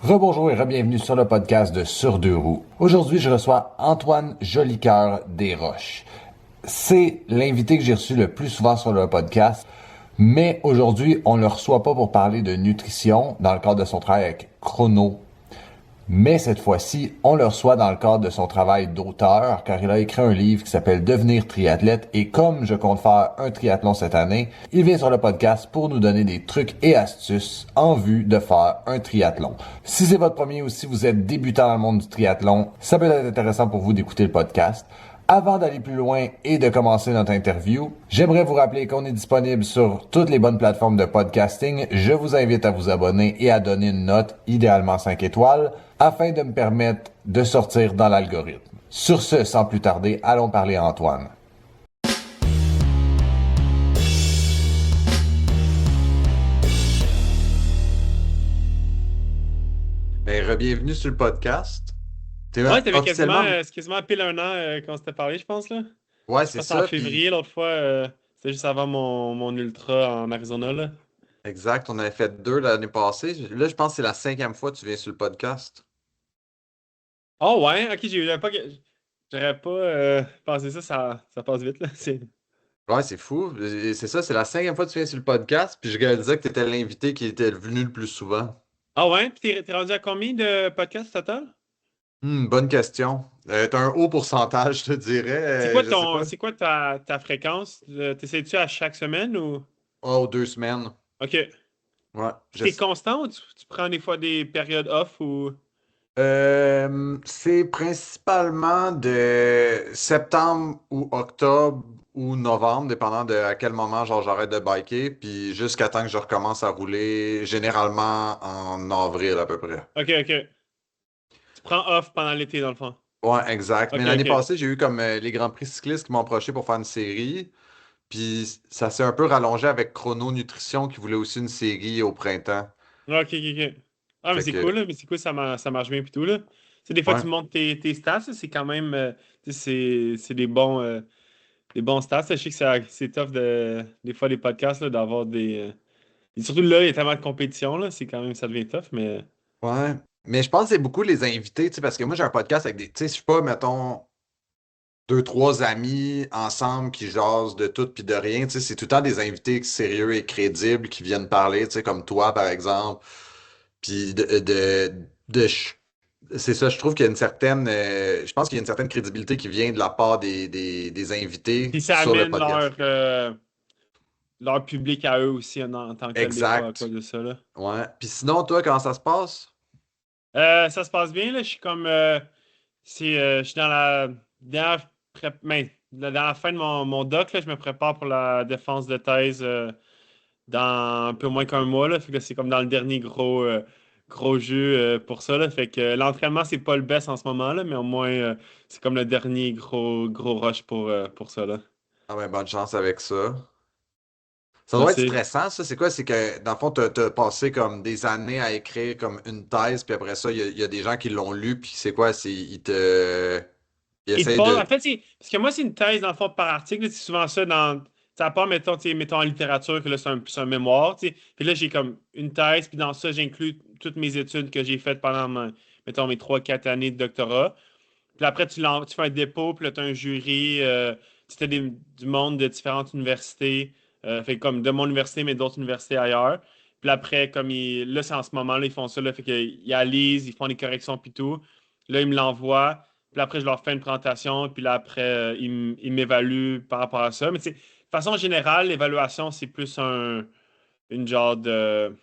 Rebonjour et re-bienvenue sur le podcast de Sur deux roues. Aujourd'hui, je reçois Antoine Jolicoeur Desroches. C'est l'invité que j'ai reçu le plus souvent sur le podcast, mais aujourd'hui, on ne le reçoit pas pour parler de nutrition dans le cadre de son travail avec Chrono. Mais cette fois-ci, on le reçoit dans le cadre de son travail d'auteur, car il a écrit un livre qui s'appelle Devenir triathlète, et comme je compte faire un triathlon cette année, il vient sur le podcast pour nous donner des trucs et astuces en vue de faire un triathlon. Si c'est votre premier ou si vous êtes débutant dans le monde du triathlon, ça peut être intéressant pour vous d'écouter le podcast. Avant d'aller plus loin et de commencer notre interview, j'aimerais vous rappeler qu'on est disponible sur toutes les bonnes plateformes de podcasting. Je vous invite à vous abonner et à donner une note, idéalement 5 étoiles, afin de me permettre de sortir dans l'algorithme. Sur ce, sans plus tarder, allons parler à Antoine. Ben, re-bienvenue sur le podcast. T'es Ouais, t'avais quasiment, officiellement... c'est quasiment pile un an qu'on s'était parlé, je pense, là. Ouais, Je c'est pense que c'était en ça, puis février, l'autre fois. C'était juste avant mon ultra en Arizona, là. exact, on avait fait 2 l'année passée. Là, je pense que c'est la 5e fois que tu viens sur le podcast. Oh, ouais, ok, j'aurais pas pensé ça, ça passe vite, là. Ouais, c'est fou. Et c'est ça, c'est la 5e fois que tu viens sur le podcast, puis je réalisais que tu étais l'invité qui était venu le plus souvent. Ah, ouais, puis t'es rendu à combien de podcasts total? Bonne question. T'as un haut pourcentage, je te dirais. Je sais pas. C'est quoi ta fréquence? T'essaies-tu à chaque semaine ou? Oh, 2 semaines. Ok. Ouais. Puis t'es constant ou tu prends des fois des périodes off ou? C'est principalement de septembre ou octobre ou novembre, dépendant de à quel moment genre j'arrête de biker, puis jusqu'à temps que je recommence à rouler, généralement en avril à peu près. Ok, ok. Tu prends off pendant l'été, dans le fond. Ouais, exact. Mais Ok, l'année ok. passée, j'ai eu comme les Grands Prix cyclistes qui m'ont approché pour faire une série. Puis ça s'est un peu rallongé avec Chrono Nutrition qui voulait aussi une série au printemps. Ah, ok, ok, ok. Ah, mais Fait c'est cool, que, là, mais c'est cool, ça marche bien, puis tout, là. Tu sais, des fois, ouais. tu montes tes stats, là, c'est quand même, tu sais, c'est des bons stats, là. Je sais que c'est tough, des fois, les podcasts, là, d'avoir et surtout là, il y a tellement de compétition, là, c'est quand même, ça devient tough, mais... Ouais. Mais je pense que c'est beaucoup les invités, tu sais, parce que moi, j'ai un podcast avec des, tu sais, je suis pas, mettons, deux, trois amis ensemble qui jasent de tout puis de rien, tu sais, c'est tout le temps des invités sérieux et crédibles qui viennent parler, tu sais, comme toi, par exemple. Puis c'est ça, je trouve qu'il y a une certaine, je pense qu'il y a une certaine crédibilité qui vient de la part des invités Puis ça sur le amène podcast. leur public à eux aussi, en tant que tel, des fois, à Exact. cause de ça, là. Ouais. Puis sinon, toi, comment ça se passe? Ça se passe bien, là, je suis comme... je suis dans la dernière, dans la fin de mon doc, là, je me prépare pour la défense de thèse dans un peu moins qu'un mois. Là, fait que c'est comme dans le dernier gros jeu pour ça. Là, fait que l'entraînement, c'est pas le best en ce moment, là, mais au moins, c'est comme le dernier gros rush pour ça. Là. Ah ben, bonne chance avec ça. Ça doit être Merci. stressant, ça. C'est quoi? C'est que, dans le fond, t'as passé comme des années à écrire comme une thèse, puis après ça, il y a des gens qui l'ont lu, puis c'est quoi? Ils Il te essayent pose, en de... fait, parce que moi, c'est une thèse, dans le fond, par article. Là, c'est souvent ça dans. À part, mettons, mettons en littérature, que là, c'est un mémoire. Puis là, j'ai comme une thèse, puis dans ça, j'inclus toutes mes études que j'ai faites pendant, mettons, mes 3 4 années de doctorat. Puis après, tu fais un dépôt, puis là, tu as un jury. Tu as du monde de différentes universités. Fait comme de mon université, mais d'autres universités ailleurs. Puis après, là, c'est en ce moment-là, ils font ça. Là, fait qu'ils la lisent, ils font des corrections, puis tout. Là, ils me l'envoient. Puis après, je leur fais une présentation. Puis là, après, ils m'évaluent par rapport à ça. Mais tu sais, de façon générale, l'évaluation, c'est plus une genre de.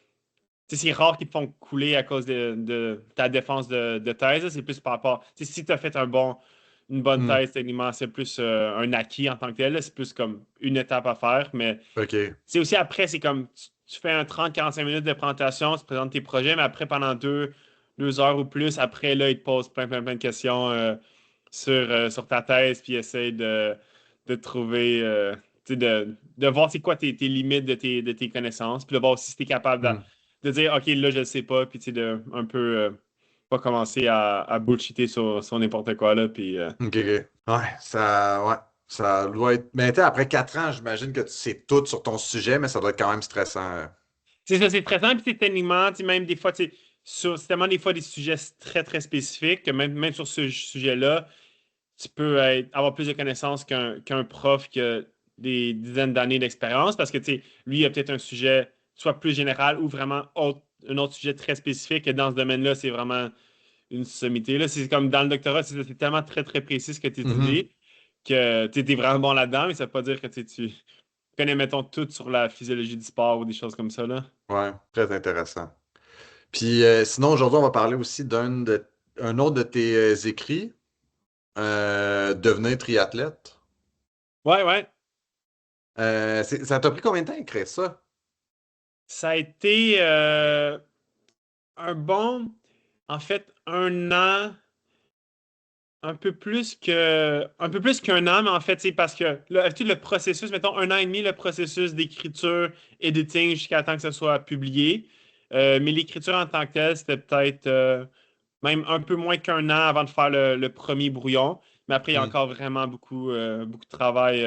Tu sais, c'est rare qu'ils te font couler à cause de ta défense de thèse. Là. C'est plus par rapport. Tu sais, si tu as fait une bonne Hmm, thèse, techniquement, c'est plus un acquis en tant que tel. Là. C'est plus comme une étape à faire. Mais OK. c'est aussi après, c'est comme tu fais un 30 45 minutes de présentation, tu présentes tes projets, mais après, pendant 2 heures ou plus, après, là, ils te posent plein de questions sur ta thèse, puis essayent de trouver, tu sais, de voir c'est quoi tes limites de tes connaissances, puis de voir si tu es capable Hmm, de dire, OK, là, je ne sais pas, puis tu sais, de un peu pas commencer à bullshiter sur n'importe quoi, là, puis OK, OK. Ouais, ça doit être... Mais tu sais, après 4 ans, j'imagine que tu sais tout sur ton sujet, mais ça doit être quand même stressant. c'est ça, c'est stressant, puis c'est techniquement, tu sais, même des fois, tu sais, c'est tellement des fois des sujets très, très spécifiques que même sur ce sujet-là, tu peux avoir plus de connaissances qu'un prof qui a des dizaines d'années d'expérience parce que, tu sais, lui, il a peut-être un sujet soit plus général ou vraiment un autre sujet très spécifique et dans ce domaine-là, c'est vraiment une sommité. Là, c'est comme dans le doctorat, c'est tellement très, très précis ce que tu Mhm. étudies que tu es vraiment bon là-dedans, mais ça veut pas dire que tu connais, mettons, tout sur la physiologie du sport ou des choses comme ça, là. Ouais, très intéressant. Puis sinon, aujourd'hui, on va parler aussi un autre de tes écrits, Devenir triathlète. Ouais, ouais. Ça t'a pris combien de temps à écrire ça? Ça a été un bon, en fait, un an, un peu plus qu'un an, mais en fait, c'est parce que tout le processus, mettons un an et demi, le processus d'écriture, editing, jusqu'à temps que ce soit publié. Mais l'écriture en tant que telle, c'était peut-être même un peu moins qu'un an avant de faire le premier brouillon. Mais après, il y a Hmm. encore vraiment beaucoup de travail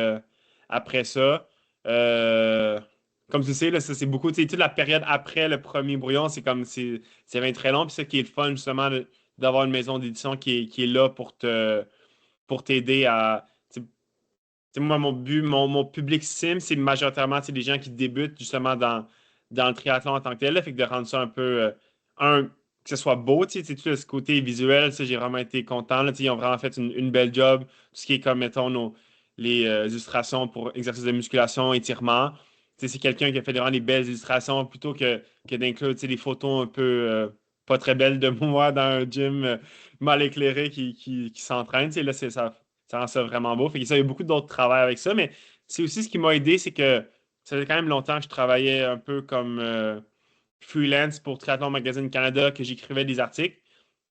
après ça. Euh, Comme tu sais, là, ça c'est beaucoup, tu sais, toute la période après le premier brouillon, c'est vraiment très long. Puis ça qui est le fun, justement, d'avoir une maison d'édition qui est là pour t'aider à. Tu sais, moi, mon public sim, c'est majoritairement tu sais, des gens qui débutent justement dans le triathlon en tant que tel. Là, fait que de rendre ça un peu que ce soit beau, tu sais, tout ce côté visuel, ça, j'ai vraiment été content. Là, tu sais, ils ont vraiment fait une belle job. Tout ce qui est comme, mettons, les illustrations pour exercices de musculation, étirement. Tu sais, c'est quelqu'un qui a fait vraiment des belles illustrations plutôt que d'inclure tu sais, des photos un peu pas très belles de moi dans un gym mal éclairé qui s'entraîne. Tu sais, là, ça rend ça vraiment beau. Fait que ça, il y a beaucoup d'autres travail avec ça, mais c'est aussi ce qui m'a aidé, c'est que ça fait quand même longtemps que je travaillais un peu comme freelance pour Triathlon Magazine Canada, que j'écrivais des articles.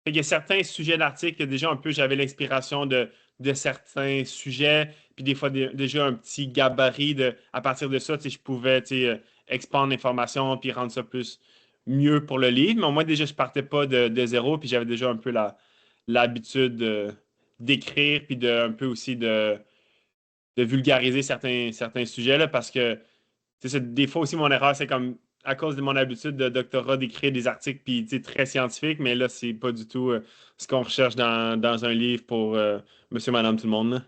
Fait qu'il y a certains sujets d'articles que déjà un peu j'avais l'inspiration de certains sujets, puis des fois déjà un petit gabarit à partir de ça, tu sais, je pouvais tu sais, expandre l'information puis rendre ça plus mieux pour le livre. Mais au moins déjà je partais pas de zéro, puis j'avais déjà un peu l'habitude d'écrire, puis un peu aussi de vulgariser certains sujets là, parce que des fois aussi mon erreur, c'est comme à cause de mon habitude de doctorat d'écrire des articles puis tu sais, très scientifiques, mais là, c'est pas du tout ce qu'on recherche dans un livre pour monsieur, madame, tout le monde, là.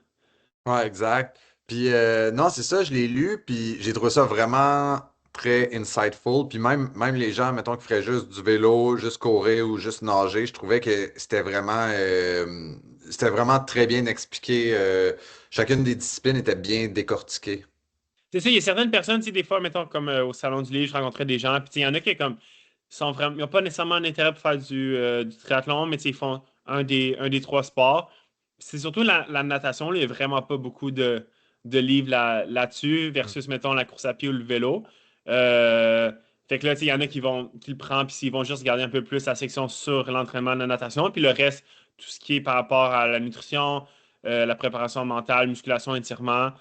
Ouais, exact. Puis non, c'est ça, je l'ai lu, puis j'ai trouvé ça vraiment très insightful. Puis même les gens, mettons, qui feraient juste du vélo, juste courir ou juste nager, je trouvais que c'était vraiment très bien expliqué. Chacune des disciplines était bien décortiquée. C'est ça, il y a certaines personnes, tu sais, des fois, mettons, comme au Salon du Livre, je rencontrais des gens, puis tu sais, il y en a qui comme, sont vraiment, ils n'ont pas nécessairement un intérêt pour faire du triathlon, mais tu sais, ils font un des trois sports. C'est surtout la natation, là, il n'y a vraiment pas beaucoup de livres là-dessus, versus, mettons, la course à pied ou le vélo. Euh, Fait que là, tu sais, il y en a qui le prennent, puis ils vont juste regarder un peu plus la section sur l'entraînement de la natation, puis le reste, tout ce qui est par rapport à la nutrition, la préparation mentale, musculation, étirement.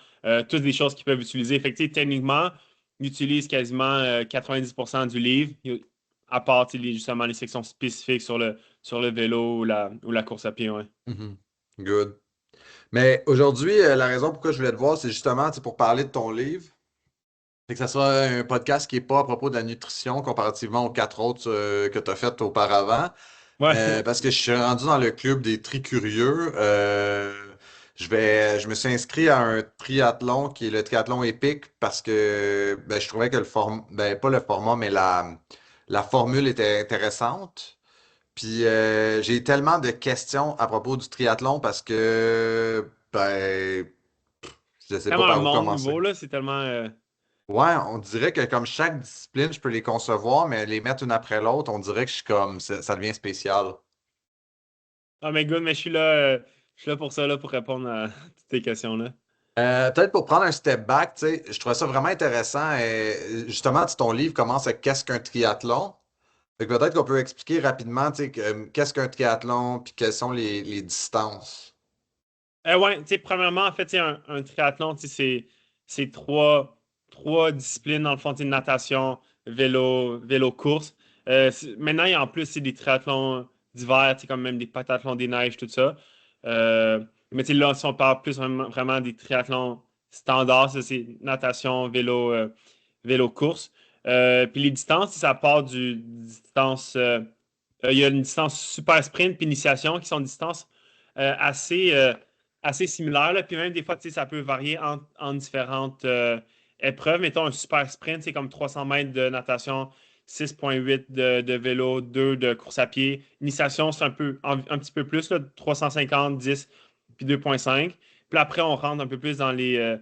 Toutes des choses qu'ils peuvent utiliser. Fait que, tu sais, techniquement, ils utilisent quasiment 90% du livre, à part tu sais, justement les sections spécifiques sur le vélo ou la course à pied. Ouais. Mhm. Good. Mais aujourd'hui, la raison pourquoi je voulais te voir, c'est justement tu sais, pour parler de ton livre. Fait que ça sera un podcast qui n'est pas à propos de la nutrition comparativement aux quatre autres que tu as faites auparavant. Ouais. Parce que je suis rendu dans le club des tricurieux. Je me suis inscrit à un triathlon qui est le triathlon épique parce que ben, je trouvais que pas le format, mais la formule était intéressante. Puis j'ai tellement de questions à propos du triathlon parce que ben je sais pas Tellement un par où monde commencer. nouveau, là. C'est tellement. Ouais, on dirait que comme chaque discipline, je peux les concevoir, mais les mettre une après l'autre, on dirait que je suis comme ça devient spécial. Ah, mais good, mais je suis là pour ça, là, pour répondre à toutes tes questions, là. Peut-être pour prendre un step back, tu sais, je trouvais ça vraiment intéressant. Justement, ton livre commence avec qu'est-ce qu'un triathlon? Fait que peut-être qu'on peut expliquer rapidement, tu sais, qu'est-ce qu'un triathlon, puis quelles sont les distances. Ouais, tu sais, premièrement, en fait, tu sais, un triathlon, tu sais, c'est trois disciplines, dans le fond, tu sais, natation, vélo, course. Maintenant, il y a en plus c'est des triathlons d'hiver, tu sais, comme même des pentathlons des neiges, tout ça. Euh, mais tu sais, là, si on parle plus vraiment des triathlons standards, ça, c'est natation, vélo, course. Puis les distances, ça part du distance Il y a une distance super sprint puis initiation qui sont des distances assez, assez similaires. Là. Puis même des fois, ça peut varier en différentes épreuves. Mettons un super sprint, c'est comme 300 mètres de natation, 6,8 de vélo, 2 de course à pied. Initiation, c'est un petit peu plus, là, 350, 10 puis 2,5. Puis après, on rentre un peu plus dans les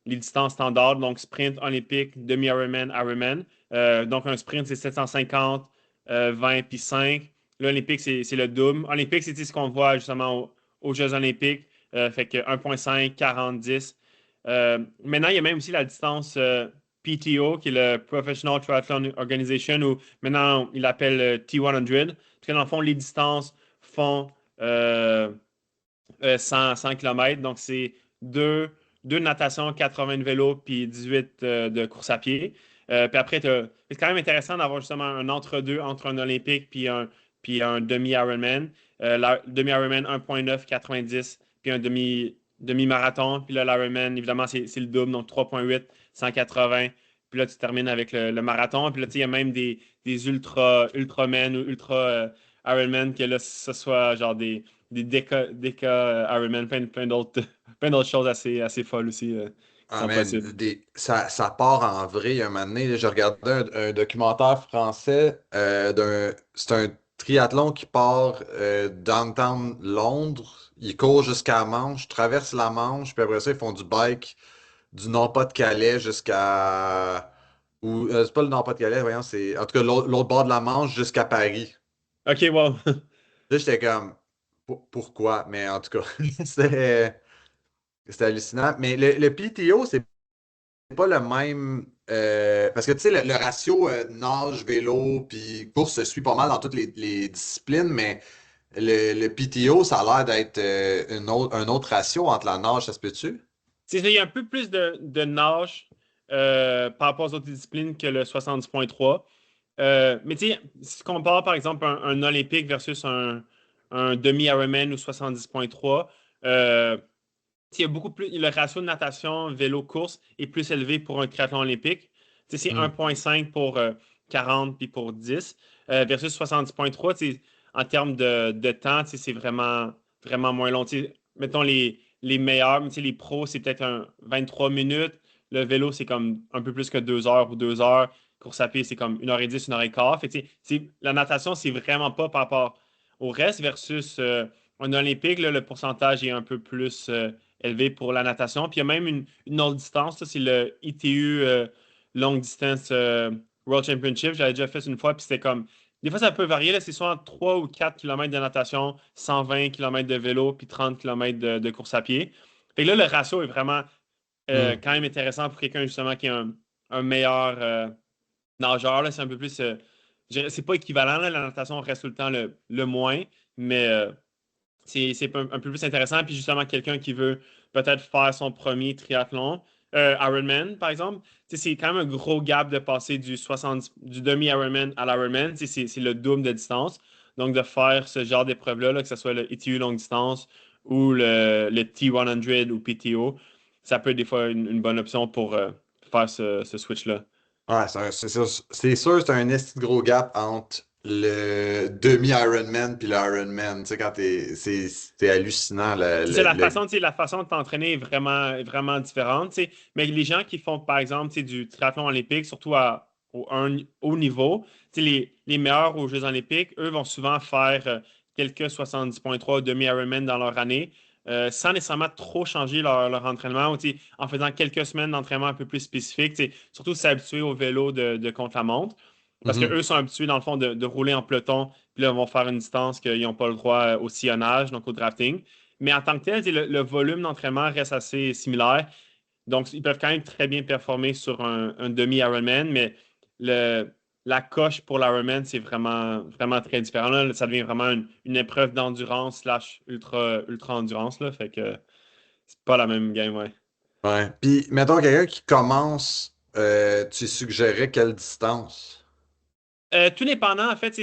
distances standards. Donc sprint olympique, demi-Ironman, Ironman. Donc un sprint, c'est 750, 20 puis 5. L'Olympique, c'est le double. Olympique, c'est ce qu'on voit justement aux Jeux olympiques. Fait que 1,5, 40, 10. Maintenant, il y a même aussi la distance PTO, qui est le Professional Triathlon Organization, ou maintenant, il l'appelle T100. Parce que dans le fond, les distances font 100 km. Donc, c'est deux natations, 80 de vélo, puis 18 de course à pied. Puis après, c'est quand même intéressant d'avoir justement un entre-deux entre un Olympique puis un demi-Ironman. Demi-Ironman 1,9, 90, puis un demi-marathon. Puis là, l'Ironman, évidemment, c'est le double, donc 3,8, 180. Puis là, tu termines avec le marathon. Puis là, tu sais, il y a même des ultramen ou Ironman, que là, ce soit genre des Deca Ironman, plein d'autres plein d'autres choses assez folles aussi qui Ah, sont man, possibles. ça part en vrai. Il y a un moment donné, là, j'ai regardé un documentaire français c'est un triathlon qui part downtown Londres. Ils courent jusqu'à Manche, traversent la Manche, puis après ça, ils font du bike du Nord-Pas-de-Calais jusqu'à. Ou c'est pas le Nord-Pas-de-Calais, voyons, c'est. En tout cas, l'autre bord de la Manche jusqu'à Paris. OK, wow. Là, j'étais comme pourquoi? Mais en tout cas, c'était hallucinant. Mais le PTO, c'est pas le même. Parce que tu sais, le ratio nage, vélo, puis course se suit pas mal dans toutes les disciplines, mais le PTO, ça a l'air d'être un autre ratio entre la nage, ça se peut-tu? Il y a un peu plus de nage par rapport aux autres disciplines que le 70,3. Mais tu sais, si tu compares par exemple un Olympique versus un demi-Ironman ou 70,3, il y a beaucoup plus. Le ratio de natation, vélo, course est plus élevé pour un triathlon olympique. C'est Hmm. 1,5 pour 40 puis pour 10 versus 70,3. En termes de temps, c'est vraiment moins long. Mettons les meilleurs, les pros, c'est peut-être 23 minutes. Le vélo, c'est comme un peu plus que 2 heures ou 2 heures. Course à pied, c'est comme 1h10, 1h15. Fait que, la natation, c'est vraiment pas par rapport au reste versus un olympique, là, le pourcentage est un peu plus élevé pour la natation. Puis il y a même une autre distance, ça, c'est le ITU Long Distance World Championship. J'avais déjà fait ça une fois, puis c'était comme. Des fois, ça peut varier, là, c'est soit 3 ou 4 km de natation, 120 km de vélo, puis 30 km de course à pied. Fait que là, le ratio est vraiment Hmm. quand même intéressant pour quelqu'un justement qui est un meilleur nageur. Là, c'est un peu plus. C'est pas équivalent, là, la natation reste tout le temps le moins, mais c'est un peu plus intéressant. Puis justement, quelqu'un qui veut peut-être faire son premier triathlon, Ironman, par exemple, c'est quand même un gros gap de passer du demi-Ironman à l'Ironman. C'est le double de distance. Donc, de faire ce genre d'épreuve-là, là, que ce soit le ITU longue distance ou le T100 ou PTO, ça peut être des fois une bonne option pour faire ce switch-là. Ouais, c'est sûr, c'est un esti de gros gap entre le demi-Ironman puis le Ironman. Tu sais, quand c'est hallucinant. C'est la façon de t'entraîner est vraiment différente. Mais les gens qui font, par exemple, du triathlon olympique, surtout au un haut niveau, les meilleurs aux Jeux olympiques, eux vont souvent faire quelques 70,3 demi-Ironman dans leur année, sans nécessairement trop changer leur entraînement, ou en faisant quelques semaines d'entraînement un peu plus spécifiques, surtout s'habituer au vélo de contre-la-montre. Parce Mhm. qu'eux sont habitués, dans le fond, de rouler en peloton, puis là, ils vont faire une distance qu'ils n'ont pas le droit au sillonnage, donc au drafting. Mais en tant que tel, le volume d'entraînement reste assez similaire. Donc, ils peuvent quand même très bien performer sur un demi-Ironman, mais le, la coche pour l'Ironman, c'est vraiment très différent. Là, ça devient vraiment une épreuve d'endurance slash ultra-endurance. Là, fait que c'est pas la même game, ouais. Ouais. Puis, mettons quelqu'un qui commence, tu suggérais quelle distance? Tout dépendant, en fait,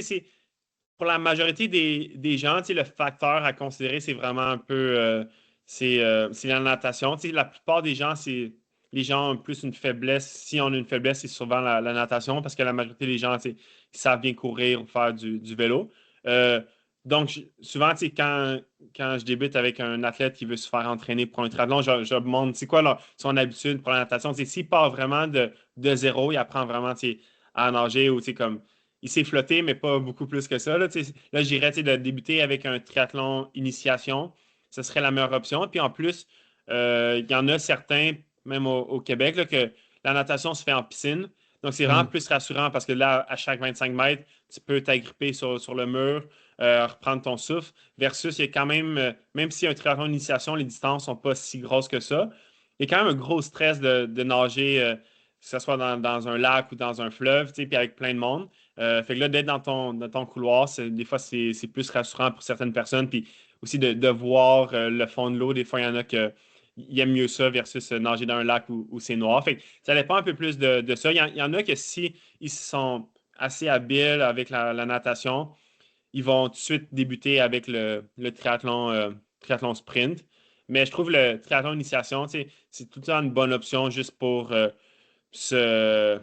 pour la majorité des gens, le facteur à considérer, c'est vraiment un peu c'est la natation. La plupart des gens, les gens ont plus une faiblesse. Si on a une faiblesse, c'est souvent la natation parce que la majorité des gens, ils savent bien courir ou faire du vélo. Donc, souvent, quand je débute avec un athlète qui veut se faire entraîner pour un triathlon, je demande c'est quoi son habitude pour la natation. S'il part vraiment de zéro, il apprend vraiment à nager ou comme il sait flotter, mais pas beaucoup plus que ça. Là, j'irais de débuter avec un triathlon initiation. Ce serait la meilleure option. Puis en plus, il y en a certains, même au Québec, là, que la natation se fait en piscine. Donc, c'est vraiment Hmm. plus rassurant parce que là, à chaque 25 mètres, tu peux t'agripper sur le mur, reprendre ton souffle, versus il y a quand même, même si un triathlon d'initiation, les distances sont pas si grosses que ça, il y a quand même un gros stress de nager, que ce soit dans un lac ou dans un fleuve, puis avec plein de monde. Fait que là, d'être dans ton couloir, des fois, c'est plus rassurant pour certaines personnes. Puis aussi de voir le fond de l'eau, des fois, il y en a qui aiment mieux ça versus nager dans un lac où c'est noir. Fait que ça dépend un peu plus de ça. Il y en a que si ils sont assez habiles avec la natation, ils vont tout de suite débuter avec le triathlon sprint. Mais je trouve le triathlon initiation, c'est tout le temps une bonne option juste pour se,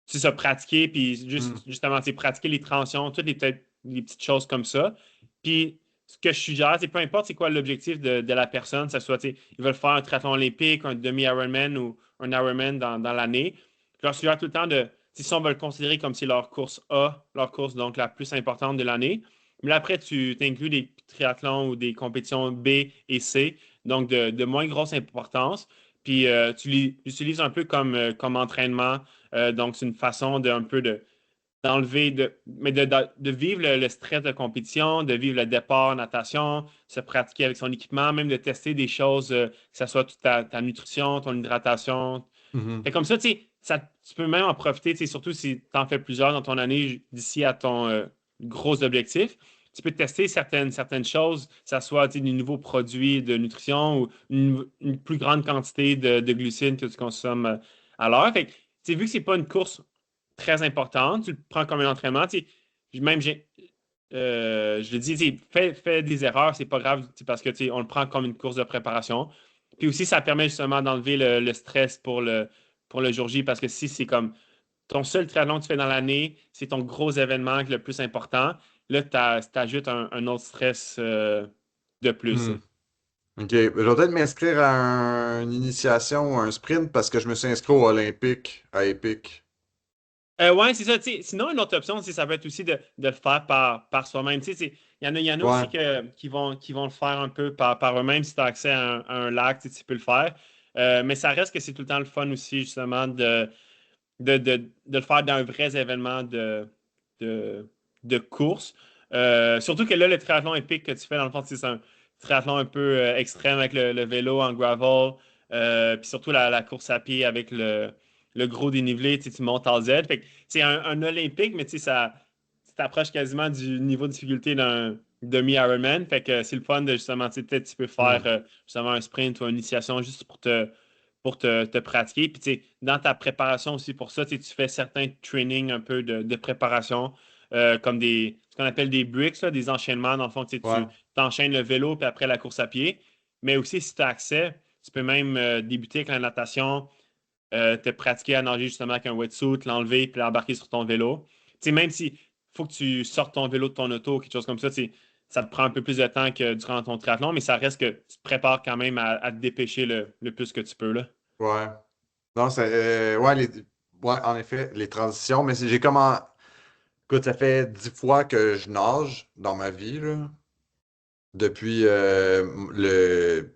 se pratiquer, puis Hmm. justement, pratiquer les transitions, toutes peut-être les petites choses comme ça. Puis ce que je suggère, c'est peu importe c'est quoi l'objectif de la personne, que ce soit, ils veulent faire un triathlon olympique, un demi-Ironman ou un Ironman dans l'année. Je leur suggère tout le temps si on veut le considérer comme c'est leur course A, leur course donc la plus importante de l'année. Mais là, après, tu inclus des triathlons ou des compétitions B et C, donc de moins grosse importance. Puis tu l'utilises un peu comme entraînement. Donc, c'est une façon un peu d'enlever, mais de vivre le stress de compétition, de vivre le départ en natation, se pratiquer avec son équipement, même de tester des choses, que ce soit toute ta nutrition, ton hydratation. Mhm. Fait comme ça, tu peux même en profiter, surtout si tu en fais plusieurs dans ton année d'ici à ton gros objectif. Tu peux tester certaines choses, que ce soit des nouveaux produits de nutrition ou une plus grande quantité de glucides que tu consommes à l'heure. Fait que, vu que c'est pas une course très importante, tu le prends comme un entraînement. Même je le dis, fais des erreurs, c'est pas grave parce que on le prend comme une course de préparation. Puis aussi, ça permet justement d'enlever le stress pour le jour J parce que si c'est comme ton seul triathlon que tu fais dans l'année, c'est ton gros événement le plus important, là, tu ajoutes un autre stress de plus. Hmm. OK. Je vais peut-être m'inscrire à une initiation ou un sprint parce que je me suis inscrit au Olympique à Epic. Ouais, c'est ça. Sinon, une autre option, ça peut être aussi de le faire par soi-même. Il y en a aussi Ouais. qui vont le faire un peu par eux-mêmes. Si tu as accès à un lac, tu peux le faire. Mais ça reste que c'est tout le temps le fun aussi, justement, de le faire dans un vrai événement de, de course. Surtout que là, le triathlon épique que tu fais, dans le fond, c'est un triathlon un peu extrême avec le vélo en gravel, puis surtout la course à pied avec le gros dénivelé, tu montes en Z. Fait que c'est un olympique, mais ça t'approche quasiment du niveau de difficulté d'un demi-Ironman. Fait que c'est le fun de justement, peut-être tu peux faire Hmm. justement un sprint ou une initiation juste pour te pratiquer. Puis, dans ta préparation aussi pour ça, tu fais certains trainings un peu de préparation, comme ce qu'on appelle des bricks, là, des enchaînements. Dans le fond, tu Ouais. t'enchaînes le vélo, puis après la course à pied. Mais aussi, si tu as accès, tu peux même débuter avec la natation, te pratiquer à nager justement avec un wetsuit, l'enlever, puis l'embarquer sur ton vélo. Même si faut que tu sortes ton vélo de ton auto, quelque chose comme ça, ça te prend un peu plus de temps que durant ton triathlon, mais ça reste que tu te prépares quand même à te dépêcher le plus que tu peux, là. Ouais. Non, ouais, ouais, en effet, les transitions, mais j'ai comment. Écoute, ça fait 10 fois que je nage dans ma vie, là. Depuis le.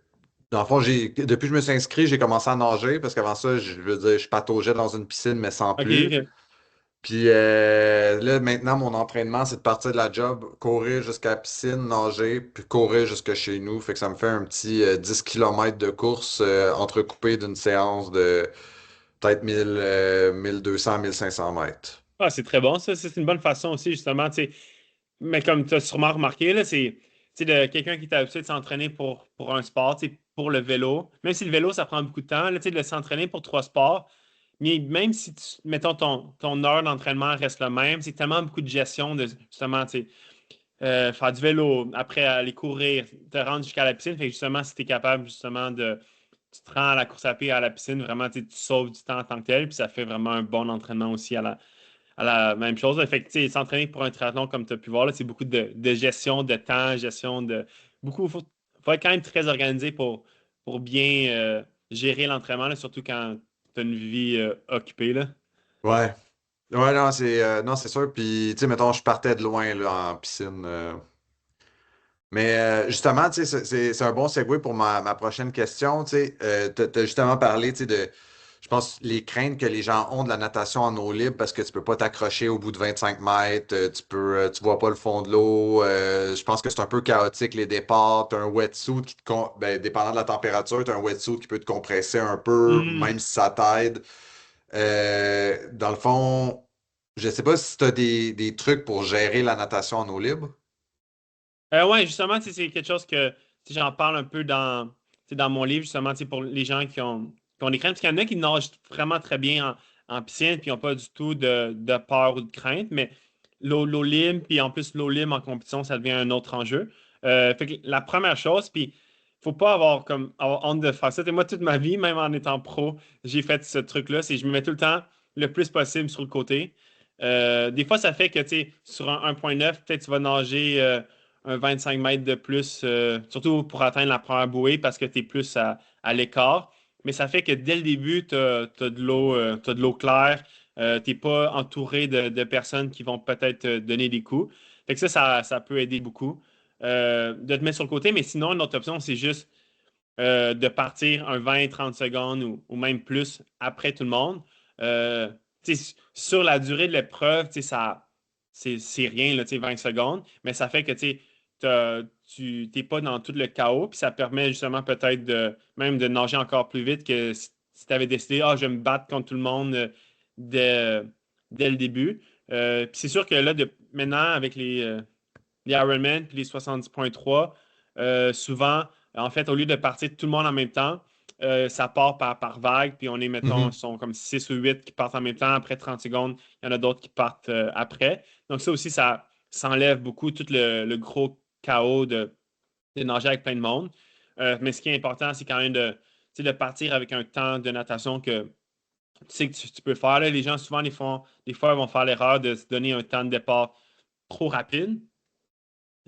Dans le fond, depuis que je me suis inscrit, j'ai commencé à nager parce qu'avant ça, je veux dire, je pataugeais dans une piscine, mais sans OK, plus. OK. Puis là, maintenant, mon entraînement, c'est de partir de la job, courir jusqu'à la piscine, nager, puis courir jusque chez nous. Fait que ça me fait un petit 10 km de course entrecoupé d'une séance de peut-être 1200, 1500 mètres. Ah, c'est très bon, ça. C'est une bonne façon aussi, justement, mais comme tu as sûrement remarqué, là, c'est quelqu'un qui est habitué de s'entraîner pour un sport, pour le vélo. Même si le vélo, ça prend beaucoup de temps, là, de s'entraîner pour trois sports. Mais même si, mettons, ton heure d'entraînement reste le même, c'est tellement beaucoup de gestion de, justement, faire du vélo, après aller courir, te rendre jusqu'à la piscine. Fait que justement, si tu es capable, justement, tu te rends à la course à pied, à la piscine, vraiment, tu sauves du temps en tant que tel, puis ça fait vraiment un bon entraînement aussi à la même chose. Là. Fait que, tu sais, s'entraîner pour un triathlon, comme tu as pu voir, là, c'est beaucoup de gestion de temps, gestion de. Beaucoup, faut être quand même très organisé pour bien gérer l'entraînement, là, surtout quand tu as une vie occupée. Là. Ouais. Ouais, non, c'est sûr. Puis, tu sais, mettons, je partais de loin là, en piscine. Mais justement, tu sais, c'est un bon segue pour ma prochaine question. Tu sais, t'as justement parlé, tu sais, je pense, les craintes que les gens ont de la natation en eau libre parce que tu peux pas t'accrocher au bout de 25 mètres, tu vois pas le fond de l'eau. Je pense que c'est un peu chaotique les départs. T'as un wetsuit ben, dépendant de la température, t'as un wetsuit qui peut te compresser un peu, Hmm. même si ça t'aide. Dans le fond, je sais pas si t'as des trucs pour gérer la natation en eau libre. Ouais, justement, tu sais, c'est quelque chose que tu sais, j'en parle un peu tu sais, dans mon livre, justement, tu sais, pour les gens qui ont des craintes. Parce qu'il y en a qui nagent vraiment très bien en piscine, puis ils n'ont pas du tout de peur ou de crainte, mais l'eau libre, puis en plus, l'eau libre en compétition, ça devient un autre enjeu. Fait que la première chose, puis faut pas avoir honte de faire ça. Et moi, toute ma vie, même en étant pro, j'ai fait ce truc-là, c'est que je me mets tout le temps le plus possible sur le côté. Des fois, ça fait que, tu sais, sur un 1,9, peut-être tu vas nager. Un 25 mètres de plus, surtout pour atteindre la première bouée parce que tu es plus à l'écart. Mais ça fait que dès le début, tu as, de l'eau claire. Tu n'es pas entouré de personnes qui vont peut-être te donner des coups. Fait que ça peut aider beaucoup de te mettre sur le côté. Mais sinon, une autre option, c'est juste de partir un 20-30 secondes ou même plus après tout le monde. Euh, sur la durée de l'épreuve, c'est rien, là, 20 secondes, mais ça fait que tu n'es pas dans tout le chaos, puis ça permet justement peut-être même de nager encore plus vite que si tu avais décidé, ah, je vais me battre contre tout le monde dès, dès le début. Puis c'est sûr que là, maintenant, avec les Ironman puis les 70,3, souvent, en fait, au lieu de partir tout le monde en même temps, ça part par vague, puis on est, mettons, Mhm. sont comme 6 ou 8 qui partent en même temps. Après 30 secondes, il y en a d'autres qui partent après. Donc ça aussi, ça enlève beaucoup tout le gros chaos de nager avec plein de monde. Mais ce qui est important, c'est quand même de partir avec un temps de natation que tu sais que tu peux faire. Là. Les gens, souvent, des fois, ils vont faire l'erreur de se donner un temps de départ trop rapide.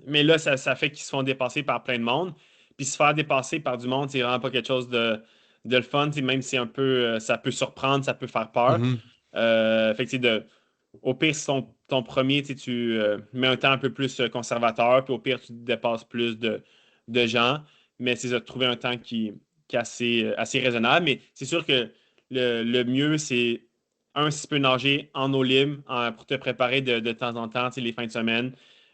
Mais là, ça fait qu'ils se font dépasser par plein de monde. Puis se faire dépasser par du monde, c'est vraiment pas quelque chose de le fun. Même si un peu, ça peut surprendre, ça peut faire peur. Mhm. Fait que, au pire, si ton premier, tu mets un temps un peu plus conservateur, puis au pire, tu dépasses plus de gens. Mais c'est ça, de trouver un temps qui est assez raisonnable. Mais c'est sûr que le mieux, c'est si tu peux nager en eau libre pour te préparer de temps en temps, les fins de semaine.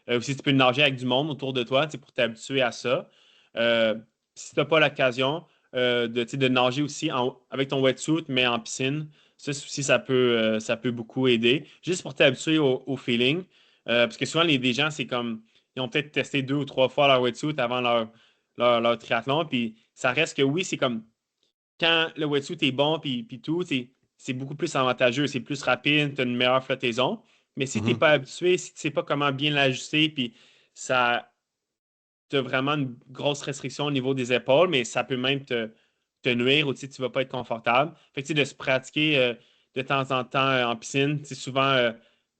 Aussi, tu peux nager avec du monde autour de toi, pour t'habituer à ça. Euh, Si tu n'as pas l'occasion de nager aussi avec ton wetsuit, mais en piscine, ça aussi, ça peut beaucoup aider. Juste pour t'habituer au feeling. Parce que souvent, des gens, c'est comme, ils ont peut-être testé 2 ou 3 fois leur wetsuit avant leur triathlon. Puis ça reste que oui, c'est comme, quand le wetsuit est bon, puis tout, c'est beaucoup plus avantageux. C'est plus rapide, tu as une meilleure flottaison. Mais si tu n'es Mhm. pas habitué, si tu ne sais pas comment bien l'ajuster, puis ça, tu as vraiment une grosse restriction au niveau des épaules, mais ça peut même te nuire ou tu ne vas pas être confortable. Fait que, de se pratiquer de temps en temps en piscine, souvent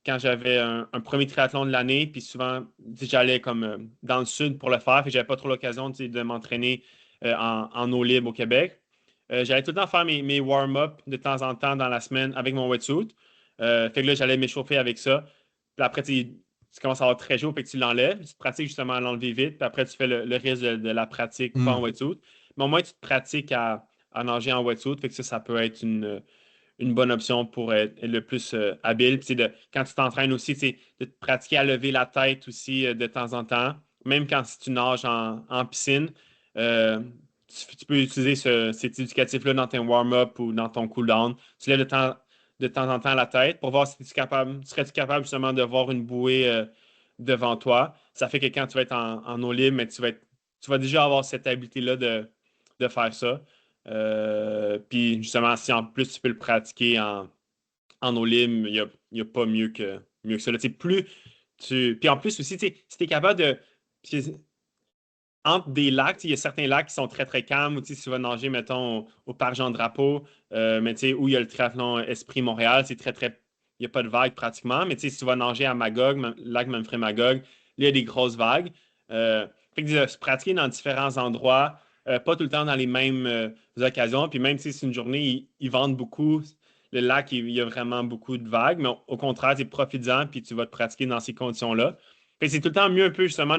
quand j'avais un premier triathlon de l'année, puis souvent j'allais comme dans le sud pour le faire, puis j'avais pas trop l'occasion de m'entraîner en eau libre au Québec. J'allais tout le temps faire mes warm-up de temps en temps dans la semaine avec mon wetsuit. Fait que là, j'allais m'échauffer avec ça. Puis après, tu commences à avoir très chaud, fait que tu l'enlèves. Tu te pratiques justement à l'enlever vite, puis après, tu fais le reste de la pratique pas en Mhm. wetsuit. Mais au moins, tu te pratiques à nager en wetsuit, fait que ça peut être une bonne option pour être le plus habile. Puis, quand tu t'entraînes aussi, de te pratiquer à lever la tête aussi de temps en temps, même quand si tu nages en piscine. euh, tu peux utiliser cet éducatif-là dans tes warm-up ou dans ton cool-down. Tu lèves de temps en temps la tête pour voir si serais-tu capable justement de voir une bouée devant toi. Ça fait que quand tu vas être en eau libre, mais tu vas déjà avoir cette habileté-là de faire ça. Puis justement, si en plus tu peux le pratiquer en eau libre, il y a pas mieux que ça. Là. Tu sais, Puis en plus aussi, tu sais, si tu es capable de. Entre des lacs, il y a certains lacs qui sont très, très calmes. Ou, si tu vas nager, mettons, au Parc Jean-Drapeau, mais où il y a le triathlon Esprit Montréal, c'est très, très il y a pas de vagues pratiquement. Mais tu sais, si tu vas nager à Magog, lac Manfred-Magog, là, il y a des grosses vagues. Fait que de se pratiquer dans différents endroits, pas tout le temps dans les mêmes occasions. Puis même si c'est une journée, ils vendent beaucoup. Le lac, il y a vraiment beaucoup de vagues, mais au contraire, tu profites-en, puis tu vas te pratiquer dans ces conditions-là. Fait que c'est tout le temps mieux un peu justement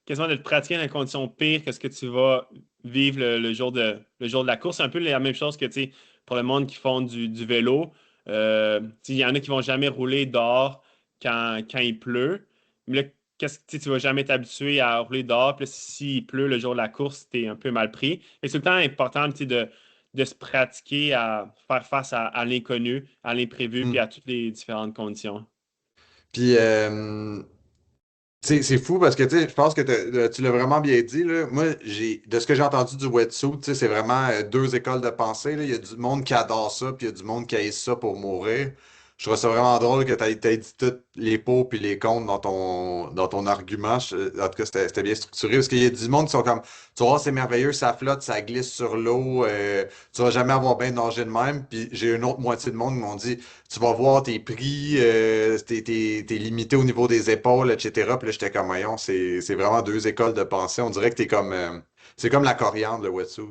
quasiment de te pratiquer dans des conditions pires que ce que tu vas vivre le jour de la course. C'est un peu la même chose que pour le monde qui font du vélo. Il y en a qui vont jamais rouler dehors quand il pleut. Mais là, tu vas jamais t'habituer à rouler dehors. Puis là, s'il pleut le jour de la course, tu es un peu mal pris. Et c'est tout le temps important de se pratiquer à faire face à l'inconnu, à l'imprévu, puis Hmm. à toutes les différentes conditions. Puis, c'est fou parce que je pense que tu l'as vraiment bien dit. Là. Moi, de ce que j'ai entendu du wetsuit, c'est vraiment deux écoles de pensée. Là. Il y a du monde qui adore ça, puis il y a du monde qui haït ça pour mourir. Je trouve ça vraiment drôle que tu aies dit tous les pour puis les contre dans ton argument. En tout cas, c'était bien structuré parce qu'il y a du monde qui sont comme tu vois, c'est merveilleux, ça flotte, ça glisse sur l'eau, tu vas jamais avoir bien nagé de même. Puis j'ai une autre moitié de monde qui m'ont dit tu vas voir, t'es pris, t'es limité au niveau des épaules, etc. Puis là, j'étais comme, voyons, c'est vraiment deux écoles de pensée. On dirait que t'es comme, c'est comme la coriandre, le wetsuit.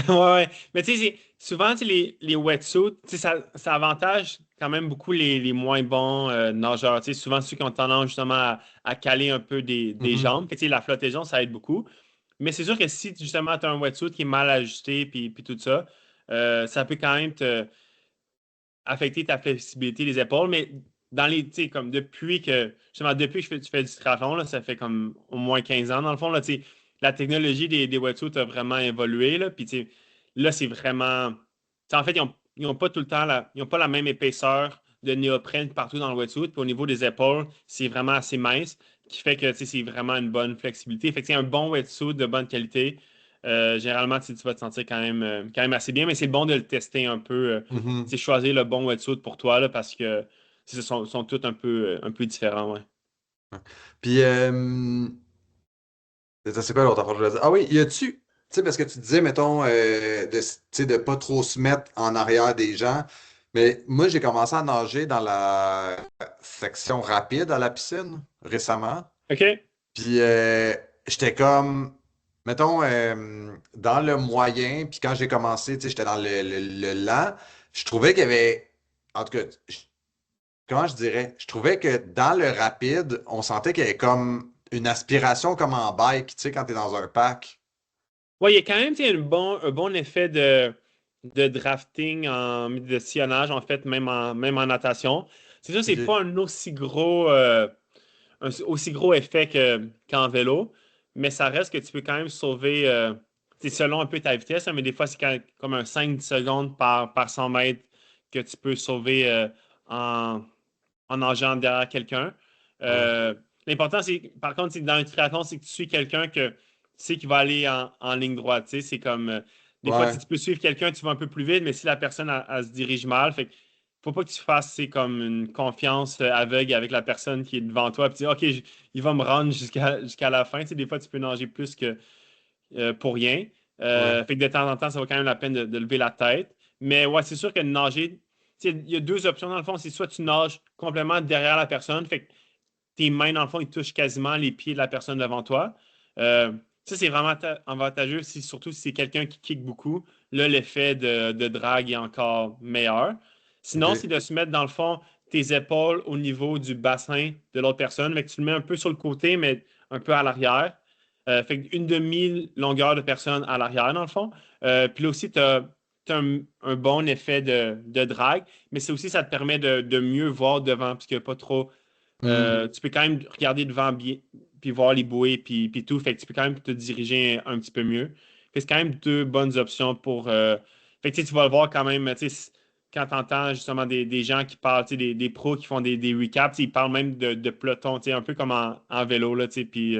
Ouais, ouais. Mais tu sais, souvent, tu sais, les wetsuits, tu sais, ça avantage quand même beaucoup les moins bons nageurs. Tu sais, souvent, ceux qui ont tendance justement à caler un peu des Mhm. jambes. Fait que, tu sais, la flottaison, ça aide beaucoup. Mais c'est sûr que si justement tu as un wetsuit qui est mal ajusté puis tout ça, ça peut quand même te affecter ta flexibilité des épaules. Mais tu sais, comme depuis que tu fais du triathlon, là, ça fait comme au moins 15 ans dans le fond, là, tu sais, la technologie des wetsuits a vraiment évolué, là. Puis, tu sais, là, c'est vraiment. Tu sais, en fait, ils ont pas tout le temps ils ont pas la même épaisseur de néoprène partout dans le wetsuit. Puis au niveau des épaules, c'est vraiment assez mince, qui fait que tu sais, c'est vraiment une bonne flexibilité. Fait que c'est un bon wetsuit de bonne qualité. Généralement, tu vas te sentir quand même assez bien, mais c'est bon de le tester un peu. Mhm. Choisir le bon wetsuit pour toi là, parce que sont tous un peu différents. Ouais. Puis, c'est quoi l'autre affaire que je voulais dire? Ah oui, y a-tu, tu sais, parce que tu disais, mettons, tu sais, de pas trop se mettre en arrière des gens, mais moi, j'ai commencé à nager dans la section rapide à la piscine récemment. OK? Puis j'étais comme, mettons, dans le moyen, puis quand j'ai commencé, tu sais, j'étais dans le lent, je trouvais qu'il y avait, en tout cas, comment je dirais, je trouvais que dans le rapide, on sentait qu'il y avait comme une aspiration comme en bike, tu sais, quand t'es dans un pack. Ouais, il y a quand même tu sais, un bon effet de drafting, de sillonnage, en fait, même en natation. C'est sûr, c'est OK. pas un aussi gros effet qu'en vélo, mais ça reste que tu peux quand même sauver, tu sais, selon un peu ta vitesse, hein, mais des fois, c'est comme un 5-10 secondes par 100 mètres que tu peux sauver en, en nageant derrière quelqu'un. Ouais. L'important, par contre, c'est dans un triathlon, c'est que tu suis quelqu'un que tu sais qui va aller en ligne droite. Tu sais, c'est comme des fois, Ouais. tu peux suivre quelqu'un, tu vas un peu plus vite, mais si la personne elle se dirige mal, fait que faut pas que tu fasses c'est comme une confiance aveugle avec la personne qui est devant toi, puis tu dis OK, il va me rendre jusqu'à la fin. Tu sais, des fois, tu peux nager plus que pour rien. Ouais. Fait que de temps en temps, ça vaut quand même la peine de lever la tête. Mais ouais, c'est sûr que nager, tu sais, il y a deux options dans le fond. C'est soit tu nages complètement derrière la personne, fait que tes mains, dans le fond, ils touchent quasiment les pieds de la personne devant toi. Ça, c'est vraiment avantageux, surtout si c'est quelqu'un qui kick beaucoup. Là, l'effet de drague est encore meilleur. Sinon, c'est OK. de se mettre, dans le fond, tes épaules au niveau du bassin de l'autre personne. Fait que tu le mets un peu sur le côté, mais un peu à l'arrière. Fait une demi-longueur de personne à l'arrière, dans le fond. Puis là aussi, tu as un bon effet de drague, mais c'est aussi, ça te permet de mieux voir devant, parce qu'il n'y a pas trop Hmm. tu peux quand même regarder devant bien, puis voir les bouées, puis tout. Fait que tu peux quand même te diriger un petit peu mieux. Fait que c'est quand même deux bonnes options pour. Fait que tu sais, tu vas le voir quand même, tu sais, quand tu entends justement des gens qui parlent, tu sais, des pros qui font des recaps, tu sais, ils parlent même de peloton, tu sais, un peu comme en vélo, là, tu sais, puis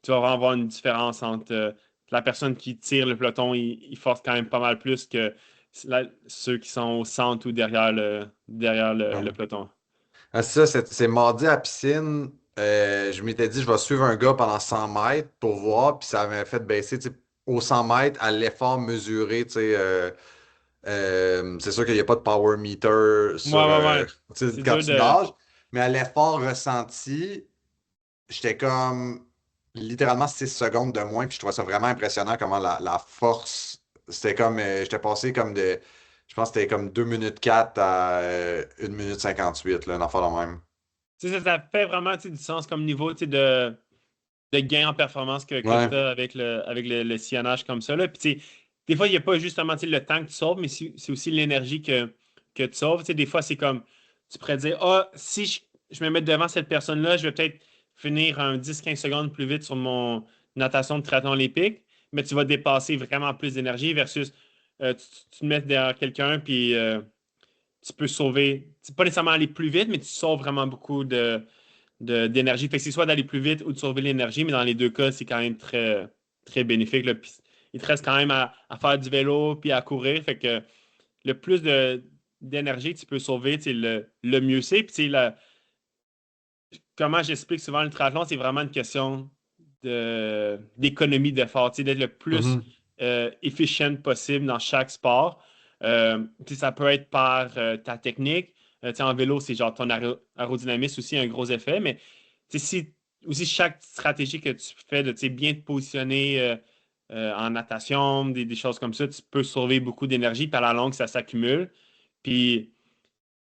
tu vas vraiment voir une différence entre la personne qui tire le peloton, il force quand même pas mal plus que ceux qui sont au centre ou derrière le Ouais. peloton. Ah, c'est ça, c'est mardi à la piscine. Je m'étais dit, je vais suivre un gars pendant 100 mètres pour voir, puis ça m'a fait baisser, tu sais, au 100 mètres à l'effort mesuré, tu sais, C'est sûr qu'il n'y a pas de power meter Ouais, sur, ouais, ouais. tu sais, C'est quand dur tu de. nages, mais à l'effort ressenti, j'étais comme littéralement 6 secondes de moins, puis je trouvais ça vraiment impressionnant comment la force, c'était comme, j'étais passé comme je pense que c'était comme 2 minutes 4 à 1 minute 58, là, une affaire de même. Tu sais, ça fait vraiment du sens comme niveau de gain en performance que Ouais. tu as avec le sillonnage comme ça. Là. Puis, tu sais, des fois, il n'y a pas justement le temps que tu sauves, mais c'est aussi l'énergie que tu sauves. Tu sais, des fois, c'est comme, tu pourrais dire, ah, si je me mets devant cette personne-là, je vais peut-être finir un 10-15 secondes plus vite sur mon natation de triathlon olympique, mais tu vas dépasser vraiment plus d'énergie versus tu te mets derrière quelqu'un, puis tu peux sauver, c'est pas nécessairement aller plus vite, mais tu sauves vraiment beaucoup d'énergie. Fait que c'est soit d'aller plus vite ou de sauver l'énergie, mais dans les deux cas, c'est quand même très, très bénéfique. Là. Puis il te reste quand même à faire du vélo puis à courir. Fait que le plus d'énergie que tu peux sauver, le mieux c'est. Puis comment j'explique souvent le triathlon, c'est vraiment une question d'économie d'effort, d'être le plus Mhm. efficient possible dans chaque sport. Ça peut être par ta technique. En vélo, c'est genre ton aérodynamisme aussi a un gros effet, mais si aussi chaque stratégie que tu fais de bien te positionner en natation, des choses comme ça, tu peux sauver beaucoup d'énergie, puis à la longue, ça s'accumule. Puis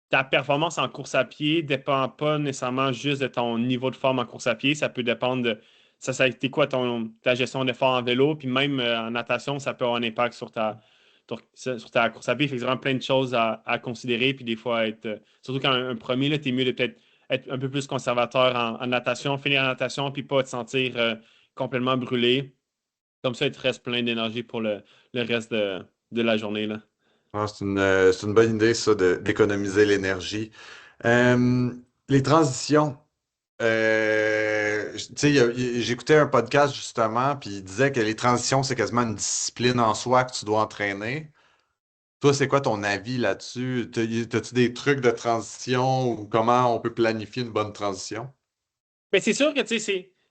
ta performance en course à pied ne dépend pas nécessairement juste de ton niveau de forme en course à pied. Ça peut dépendre de ça a été quoi ta gestion d'effort en vélo, puis même en natation, ça peut avoir un impact sur ta course à pied. Fait que c'est vraiment plein de choses à considérer, puis des fois être. Surtout quand un premier, tu es mieux de peut-être être un peu plus conservateur en natation, finir en natation, puis pas te sentir complètement brûlé. Comme ça, il te reste plein d'énergie pour le reste de la journée, là. Ah, c'est une bonne idée, ça, d'économiser l'énergie. Euh, les transitions. Tu sais, j'écoutais un podcast justement, puis il disait que les transitions, c'est quasiment une discipline en soi que tu dois entraîner. Toi, c'est quoi ton avis là-dessus? T'as-tu des trucs de transition ou comment on peut planifier une bonne transition? Mais c'est sûr que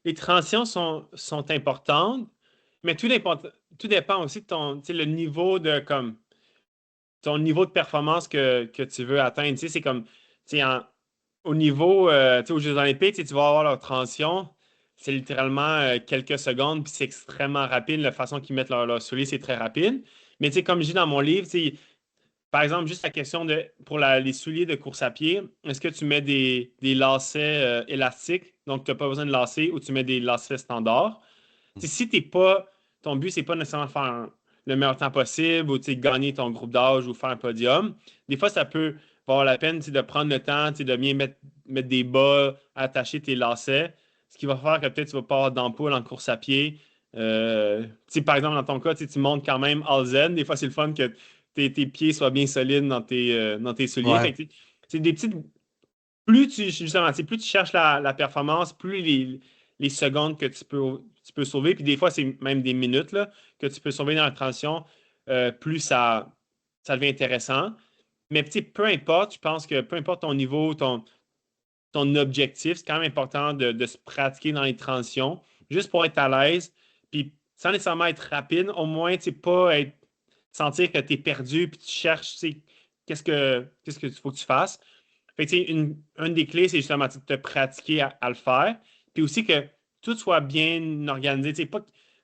les transitions sont importantes, mais tout dépend aussi de le niveau de comme ton niveau de performance que tu veux atteindre. C'est comme au niveau aux Jeux Olympiques, tu vas avoir leur transition, c'est littéralement quelques secondes, puis c'est extrêmement rapide. La façon qu'ils mettent leur soulier, c'est très rapide. Mais comme je dis dans mon livre, par exemple, juste la question pour les souliers de course à pied, est-ce que tu mets des lacets élastiques, donc tu n'as pas besoin de lacets, ou tu mets des lacets standards? Si t'es pas, ton but, c'est pas nécessairement de faire le meilleur temps possible ou gagner ton groupe d'âge ou faire un podium, des fois, ça peut valoir la peine de prendre le temps de bien mettre des bas, attacher tes lacets, ce qui va faire que peut-être tu vas pas avoir d'ampoule en course à pied. Par exemple, dans ton cas, tu montes quand même all zen. Des fois, c'est le fun que tes pieds soient bien solides dans tes souliers. Ouais. Fait que, c'est des petites. Justement, plus tu cherches la performance, plus les secondes que tu peux sauver, puis des fois, c'est même des minutes là, que tu peux sauver dans la transition, plus ça devient intéressant. Mais peu importe, je pense que peu importe ton niveau, ton objectif, c'est quand même important de se pratiquer dans les transitions, juste pour être à l'aise, puis sans nécessairement être rapide, au moins, pas sentir que tu es perdu, puis tu cherches, qu'est-ce que faut que tu fasses. Fait que, une des clés, c'est justement de te pratiquer à le faire. Puis aussi que tout soit bien organisé. Pas,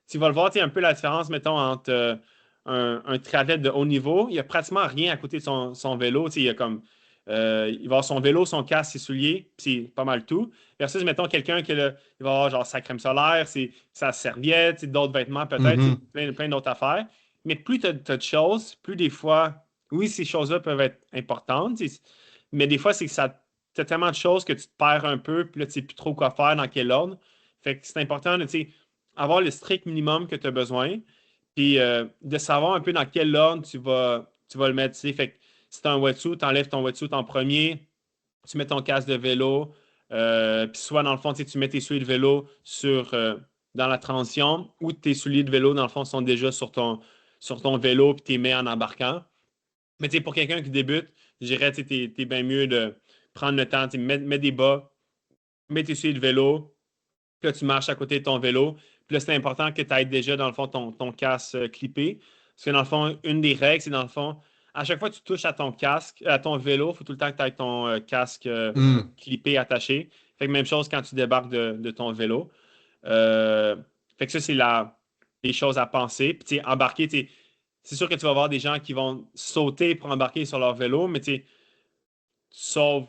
tu vas le voir, un peu la différence, mettons, entre un triathlète de haut niveau. Il n'y a pratiquement rien à côté de son vélo. Il y a comme, il va avoir son vélo, son casque, ses souliers, puis c'est pas mal tout. Versus, mettons, quelqu'un qui il va avoir genre sa crème solaire, sa serviette, d'autres vêtements peut-être, Mhm. plein d'autres affaires. Mais plus tu as de choses, plus des fois, oui, ces choses-là peuvent être importantes. Mais des fois, c'est que t'as tellement de choses que tu te perds un peu, puis là, tu sais plus trop quoi faire, dans quel ordre. Fait que c'est important de, avoir le strict minimum que tu as besoin, puis de savoir un peu dans quel ordre tu vas le mettre. Fait que si tu as un wetsuit, tu enlèves ton wetsuit en premier, tu mets ton casque de vélo, puis soit dans le fond, tu mets tes souliers de vélo dans la transition, ou tes souliers de vélo, dans le fond, sont déjà sur ton vélo, puis tu les mets en embarquant. Mais pour quelqu'un qui débute, je dirais, t'es bien mieux de prendre le temps, mets des bas, mets tes souliers de vélo, puis là, tu marches à côté de ton vélo. Puis là, c'est important que tu aies déjà, dans le fond, ton casque clippé. Parce que dans le fond, une des règles, c'est dans le fond, à chaque fois que tu touches à ton casque, à ton vélo, il faut tout le temps que tu aies ton casque Hmm. clippé, attaché. Fait que même chose quand tu débarques de ton vélo. Euh, Fait que ça, c'est les choses à penser. Puis, tu sais, embarquer, tu sais, c'est sûr que tu vas avoir des gens qui vont sauter pour embarquer sur leur vélo, mais tu sais, tu sauves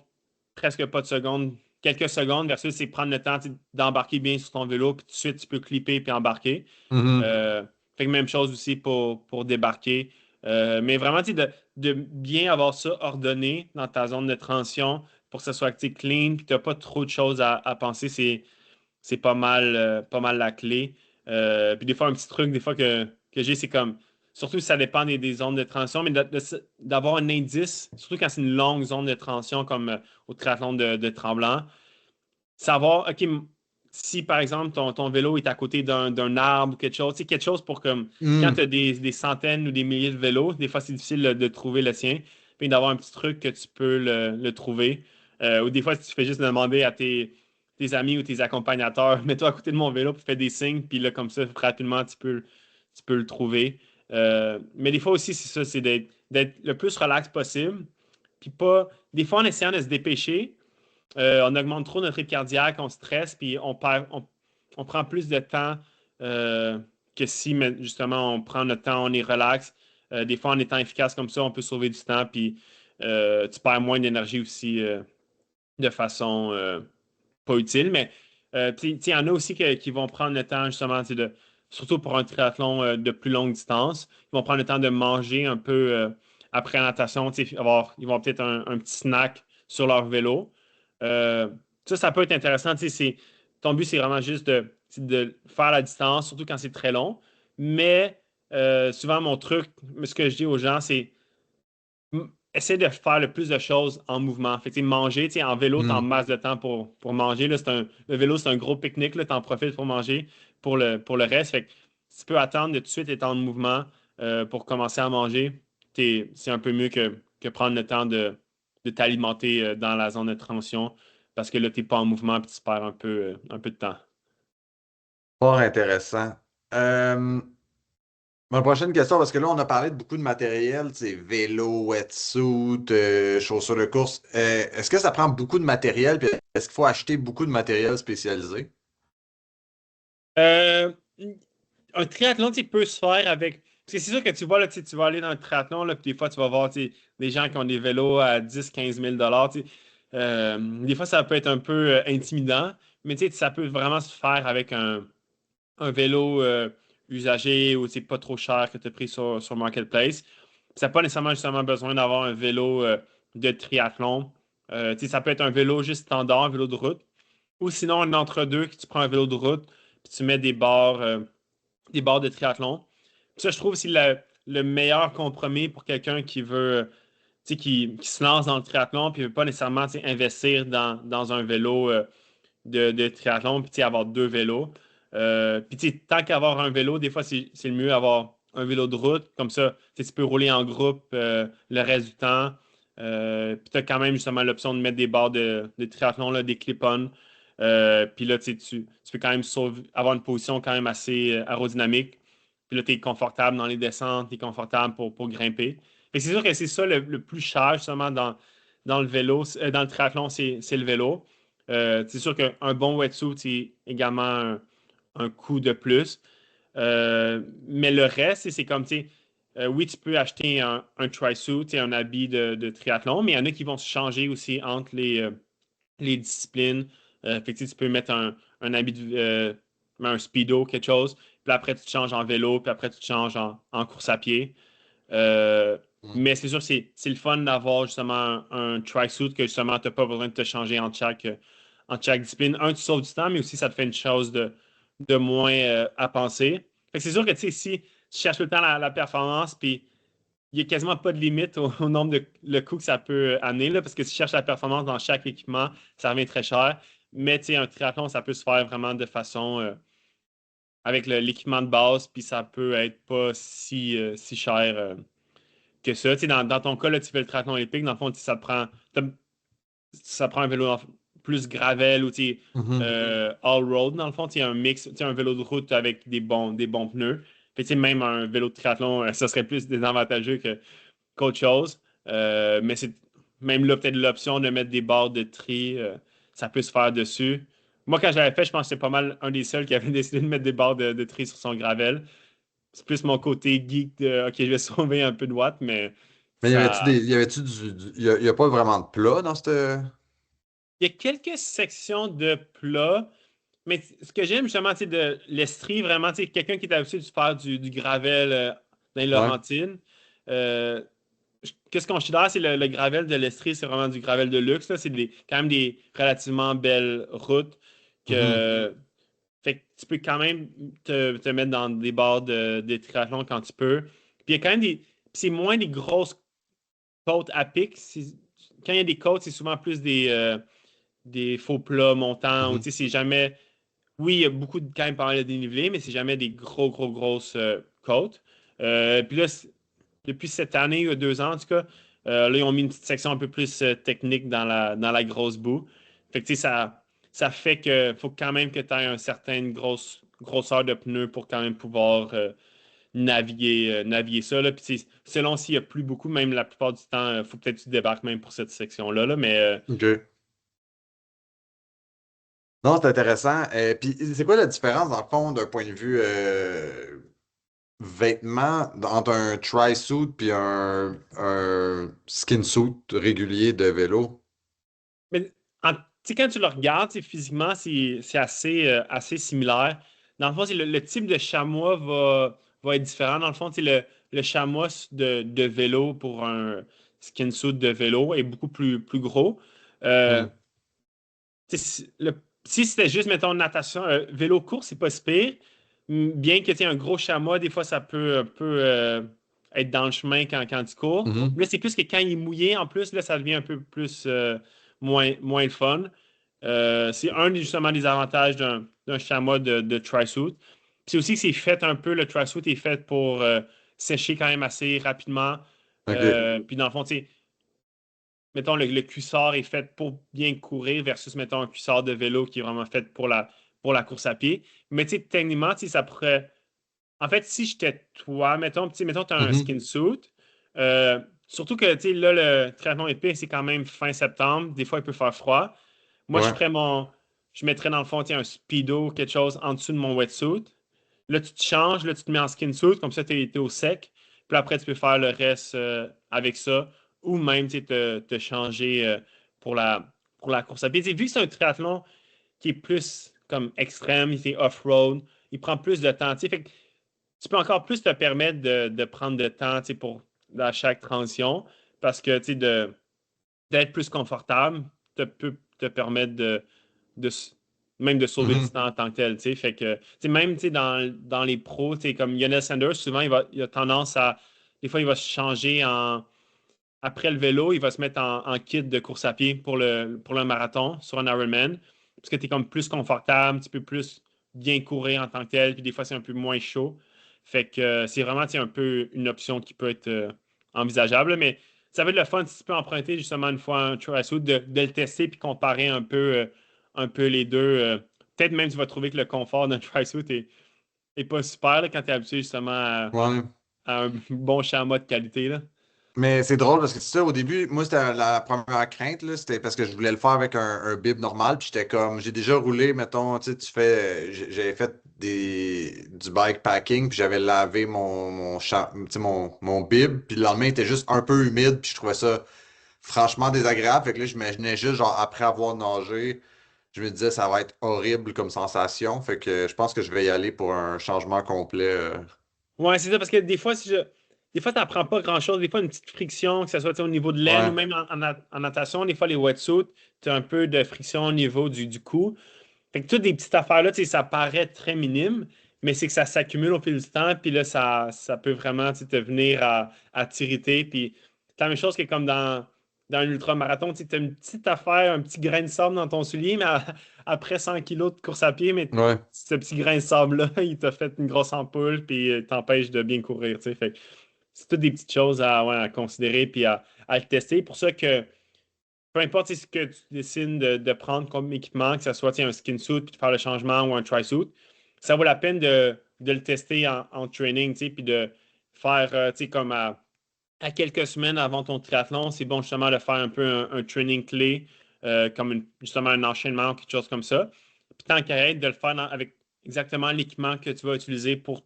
presque pas de secondes, quelques secondes versus c'est prendre le temps tu sais, d'embarquer bien sur ton vélo, puis tout de suite, tu peux clipper puis embarquer. Mhm. Euh, Fait que même chose aussi pour débarquer. Mais vraiment, tu sais, de bien avoir ça ordonné dans ta zone de transition pour que ça soit tu sais, clean, puis tu n'as pas trop de choses à penser, c'est pas mal la clé. Puis des fois, un petit truc, des fois que j'ai, c'est comme, surtout si ça dépend des zones de transition, mais d'avoir un indice, surtout quand c'est une longue zone de transition comme au triathlon de Tremblant, savoir, OK, si par exemple ton vélo est à côté d'un arbre ou quelque chose, tu sais, quelque chose pour comme, quand tu Hmm. as des centaines ou des milliers de vélos, des fois c'est difficile de trouver le sien, puis d'avoir un petit truc que tu peux le trouver. Ou des fois, si tu fais juste demander à tes amis ou tes accompagnateurs, mets-toi à côté de mon vélo, puis fais des signes, puis là, comme ça, rapidement, tu peux le trouver. Mais des fois aussi, c'est ça, c'est d'être le plus relax possible, puis pas, des fois, en essayant de se dépêcher, on augmente trop notre rythme cardiaque, on stresse, puis on prend plus de temps euh, que si justement on prend notre temps, on est relax. Des fois, en étant efficace comme ça, on peut sauver du temps, puis tu perds moins d'énergie aussi de façon pas utile. Mais puis, il y en a aussi qui vont prendre le temps justement, surtout pour un triathlon de plus longue distance, ils vont prendre le temps de manger un peu après la natation, ils vont peut-être un petit snack sur leur vélo. Euh, ça peut être intéressant. Ton but, c'est vraiment juste de faire la distance, surtout quand c'est très long. Mais souvent, mon truc, ce que je dis aux gens, c'est essaie de faire le plus de choses en mouvement. Fait que, manger, en vélo, tu as en Hmm. masse de temps pour manger. Là, le vélo, c'est un gros pique-nique. Tu en profites pour manger pour le reste. Fait que, tu peux attendre de tout de suite être en mouvement pour commencer à manger. C'est un peu mieux que prendre le temps de t'alimenter dans la zone de transition parce que là, tu n'es pas en mouvement et tu perds un peu de temps. Fort intéressant. Euh, Ma prochaine question, parce que là, on a parlé de beaucoup de matériel, tu sais, vélo, wetsuit, chaussures de course. Est-ce que ça prend beaucoup de matériel, puis est-ce qu'il faut acheter beaucoup de matériel spécialisé? Euh, un triathlon, peut se faire avec. Parce que c'est sûr que tu vois, là, tu vas aller dans le triathlon, là, puis des fois, tu vas voir des gens qui ont des vélos à 10 000 à 15 000 tu sais. Des fois, ça peut être un peu intimidant, mais ça peut vraiment se faire avec un vélo usagé ou pas trop cher que tu as pris sur Marketplace. Ça n'a pas nécessairement justement besoin d'avoir un vélo de triathlon. Ça peut être un vélo juste standard, un vélo de route. Ou sinon, un entre-deux, que tu prends un vélo de route, puis tu mets des barres de triathlon. Puis ça, je trouve, c'est le meilleur compromis pour quelqu'un qui veut, qui se lance dans le triathlon, puis ne veut pas nécessairement investir dans un vélo de triathlon, puis avoir deux vélos. Puis tant qu'avoir un vélo, des fois, c'est le mieux d'avoir un vélo de route. Comme ça, tu peux rouler en groupe le reste du temps. Puis tu as quand même justement l'option de mettre des barres de triathlon, là, des clip-on. Puis là, tu peux quand même avoir une position quand même assez aérodynamique. Puis là, tu es confortable dans les descentes, tu es confortable pour grimper. Fait que c'est sûr que c'est ça le plus cher justement dans le vélo, dans le triathlon, c'est le vélo. C'est sûr qu'un bon wetsuit, c'est également un coût de plus. Mais le reste, c'est comme, oui, tu peux acheter un tri-suit, un habit de triathlon, mais il y en a qui vont se changer aussi entre les disciplines. Fait que, tu peux mettre un habit un speedo, quelque chose, puis après, tu te changes en vélo, puis après, tu te changes en course à pied. Euh, Hmm. mais c'est sûr, c'est le fun d'avoir justement un tri-suit que justement, tu n'as pas besoin de te changer en chaque discipline. Un, tu sauves du temps, mais aussi, ça te fait une chose de moins à penser. Fait que c'est sûr que si tu cherches tout le temps la performance, puis il n'y a quasiment pas de limite au nombre de le coût que ça peut amener, là, parce que si tu cherches la performance dans chaque équipement, ça revient très cher. Mais un triathlon, ça peut se faire vraiment de façon avec l'équipement de base, puis ça peut être pas si cher que ça. Dans ton cas, là, tu fais le triathlon olympique, dans le fond, ça prend un vélo plus gravel ou Mhm. all-road, dans le fond, un mix, un vélo de route avec des bons pneus. Fait même un vélo de triathlon, ça serait plus désavantageux qu'autre chose. Mais c'est même là, peut-être l'option de mettre des barres de tri, ça peut se faire dessus. Moi, quand je l'avais fait, je pense que j'étais pas mal un des seuls qui avait décidé de mettre des barres de tri sur son gravel. C'est plus mon côté geek de OK, je vais sauver un peu de watts, mais Mais ça. y avait-tu il y a pas vraiment de plat dans cette. Il y a quelques sections de plats, mais ce que j'aime justement, tu sais, de l'Estrie, vraiment, tu sais, quelqu'un qui est habitué de faire du gravel dans les Ouais. Laurentines. euh, Qu'est-ce qu'on considère, c'est le gravel de l'Estrie, c'est vraiment du gravel de luxe, là. C'est quand même des relativement belles routes Mhm. que. Fait que tu peux quand même te mettre dans des bars de triathlon quand tu peux. Puis il y a quand même des. Puis c'est moins des grosses côtes à pic. Quand il y a des côtes, c'est souvent plus des faux plats montants. Ou, tu Mhm. sais, c'est jamais. Oui, il y a beaucoup de quand même pas mal de dénivelé, mais c'est jamais des grosses côtes. Puis là, depuis cette année, il y a 2 ans en tout cas, là, ils ont mis une petite section un peu plus technique dans la grosse boue. Fait que, tu sais, ça fait que faut quand même que tu aies une certaine grosseur de pneus pour quand même pouvoir naviguer ça. Là. Puis, tu sais, selon s'il n'y a plus beaucoup, même la plupart du temps, il faut peut-être que tu débarques même pour cette section-là. Là, mais OK. Non, c'est intéressant. Puis c'est quoi la différence, dans le fond, d'un point de vue vêtements, entre un tri-suit puis un skin suit régulier de vélo? Mais tu sais, quand tu le regardes, tu sais, physiquement, c'est assez similaire. Dans le fond, le type de chamois va être différent. Dans le fond, tu sais, le chamois de vélo pour un skin suit de vélo est beaucoup plus gros. Euh, Hmm. tu sais, si c'était juste, mettons, natation, vélo court, c'est pas si pire. Bien que tu aies un gros chamois, des fois, ça peut un peu être dans le chemin quand tu cours. Mhm. Là, c'est plus que quand il est mouillé, en plus, là, ça devient un peu plus moins le fun. C'est justement des avantages d'un chamois de tri-suit. Puis c'est aussi que c'est fait un peu, le tri-suit est fait pour sécher quand même assez rapidement. OK. Puis dans le fond, tu sais, mettons, le cuissard est fait pour bien courir versus, mettons, un cuissard de vélo qui est vraiment fait pour la course à pied. Mais tu sais, techniquement, tu sais, ça pourrait. En fait, si j'étais toi, mettons, tu sais, mettons, tu as un Mhm. skin suit. Surtout que, tu sais, là, le triathlon épais, c'est quand même fin septembre. Des fois, il peut faire froid. Moi, Ouais. je mettrais dans le fond, tu sais, un speedo, quelque chose en dessous de mon wetsuit. Là, tu te changes, là, tu te mets en skin suit, comme ça, tu es au sec. Puis après, tu peux faire le reste avec ça. Ou même, tu sais, te changer pour la course à pied. Tu sais, vu que c'est un triathlon qui est plus comme extrême, il est off-road, il prend plus de temps. Tu sais, fait que tu peux encore plus te permettre de prendre de temps, tu sais, à chaque transition. Parce que, tu sais, d'être plus confortable peut te permettre de même de sauver du Mhm. temps en tant que tel, tu sais. Fait que, tu sais, même, tu sais, dans les pros, tu sais, comme Lionel Sanders, souvent, il a tendance à, des fois, il va se changer après le vélo, il va se mettre en kit de course à pied pour le marathon sur un Ironman, parce que tu es comme plus confortable, tu peux plus bien courir en tant que tel, puis des fois, c'est un peu moins chaud. Fait que c'est vraiment, tu sais, un peu une option qui peut être envisageable, mais ça va être le fun si tu peux emprunter justement une fois un tri-suit, de le tester puis comparer un peu les deux. Peut-être même tu vas trouver que le confort d'un tri-suit est pas super là, quand tu es habitué justement Ouais. à un bon chamois de qualité. Là. Mais c'est drôle parce que c'est ça, au début, moi, c'était la première crainte, là, c'était parce que je voulais le faire avec un bib normal. Puis j'étais comme, j'ai déjà roulé, mettons, tu sais, j'avais fait du bikepacking, puis j'avais lavé tu sais, mon bib, puis le lendemain, il était juste un peu humide, puis je trouvais ça franchement désagréable. Fait que là, j'imaginais juste, genre, après avoir nagé, je me disais, ça va être horrible comme sensation. Fait que je pense que je vais y aller pour un changement complet. Ouais, c'est ça, parce que des fois, tu n'apprends pas grand-chose. Des fois, une petite friction, que ce soit tu sais, au niveau de l'aine ou Ouais. même en natation, des fois, les wetsuits, tu as un peu de friction au niveau du cou. Fait que toutes des petites affaires-là, tu sais, ça paraît très minime, mais c'est que ça s'accumule au fil du temps, puis là, ça peut vraiment tu sais, te venir à t'irriter. Puis c'est la même chose que comme dans un ultramarathon, tu as une petite affaire, un petit grain de sable dans ton soulier, mais après 100 kilos de course à pied, mais Ouais. ce petit grain de sable-là, il t'a fait une grosse ampoule, puis t'empêche de bien courir, tu sais. Fait que c'est toutes des petites choses ouais, à considérer, puis à tester. Pour ça que peu importe ce que tu décides de prendre comme équipement, que ce soit tiens, un skin suit puis de faire le changement ou un tri-suit, ça vaut la peine de le tester en training, tu sais, puis de faire, tu sais, comme à quelques semaines avant ton triathlon, c'est bon justement de faire un peu un training clé, comme justement un enchaînement ou quelque chose comme ça. Puis tant qu'à être, de le faire avec exactement l'équipement que tu vas utiliser Mhm. pour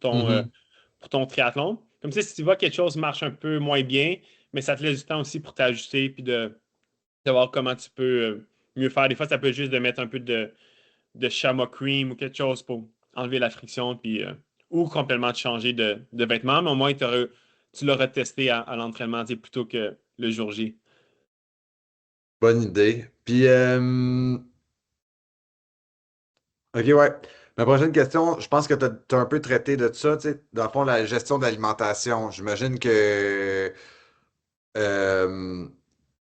ton triathlon. Comme ça, si tu vois que quelque chose marche un peu moins bien, mais ça te laisse du temps aussi pour t'ajuster puis de voir comment tu peux mieux faire. Des fois, ça peut être juste de mettre un peu de chamois cream ou quelque chose pour enlever la friction puis, ou complètement de changer de vêtements, mais au moins tu l'auras testé à l'entraînement tu sais, plutôt que le jour J. Bonne idée. Puis, OK, ouais. Ma prochaine question, je pense que tu as, un peu traité de ça, tu sais, dans le fond, la gestion de l'alimentation. J'imagine que euh,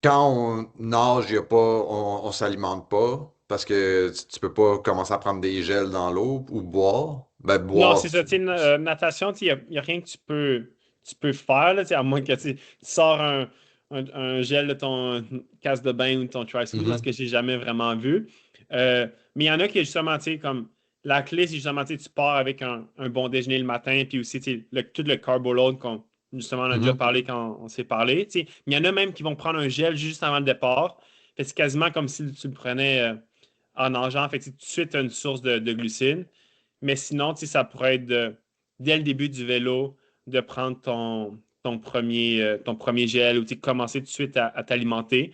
quand on nage, on s'alimente pas parce que tu peux pas commencer à prendre des gels dans l'eau ou boire. Ben, Non, boire. c'est ça. Tu sais, natation, il n'y a rien que tu peux faire, là, tu sais, à moins que tu sors un gel de ton casse de bain ou de ton tri-suit, là, ce Mhm, que j'ai jamais vraiment vu. Mais il y en a qui, justement, tu sais, comme la clé, c'est justement, tu sais, tu pars avec un bon déjeuner le matin, puis aussi, tu sais, tout le carbo load qu'on, justement, on a déjà mhm, parlé quand on s'est parlé. Tu sais. Mais il y en a même qui vont prendre un gel juste avant le départ. Fait que c'est quasiment comme si tu le prenais en nageant. Fait que c'est tout de suite une source de glucides. Mais sinon, tu sais, ça pourrait être dès le début du vélo de prendre ton premier gel ou tu sais, commencer tout de suite à t'alimenter.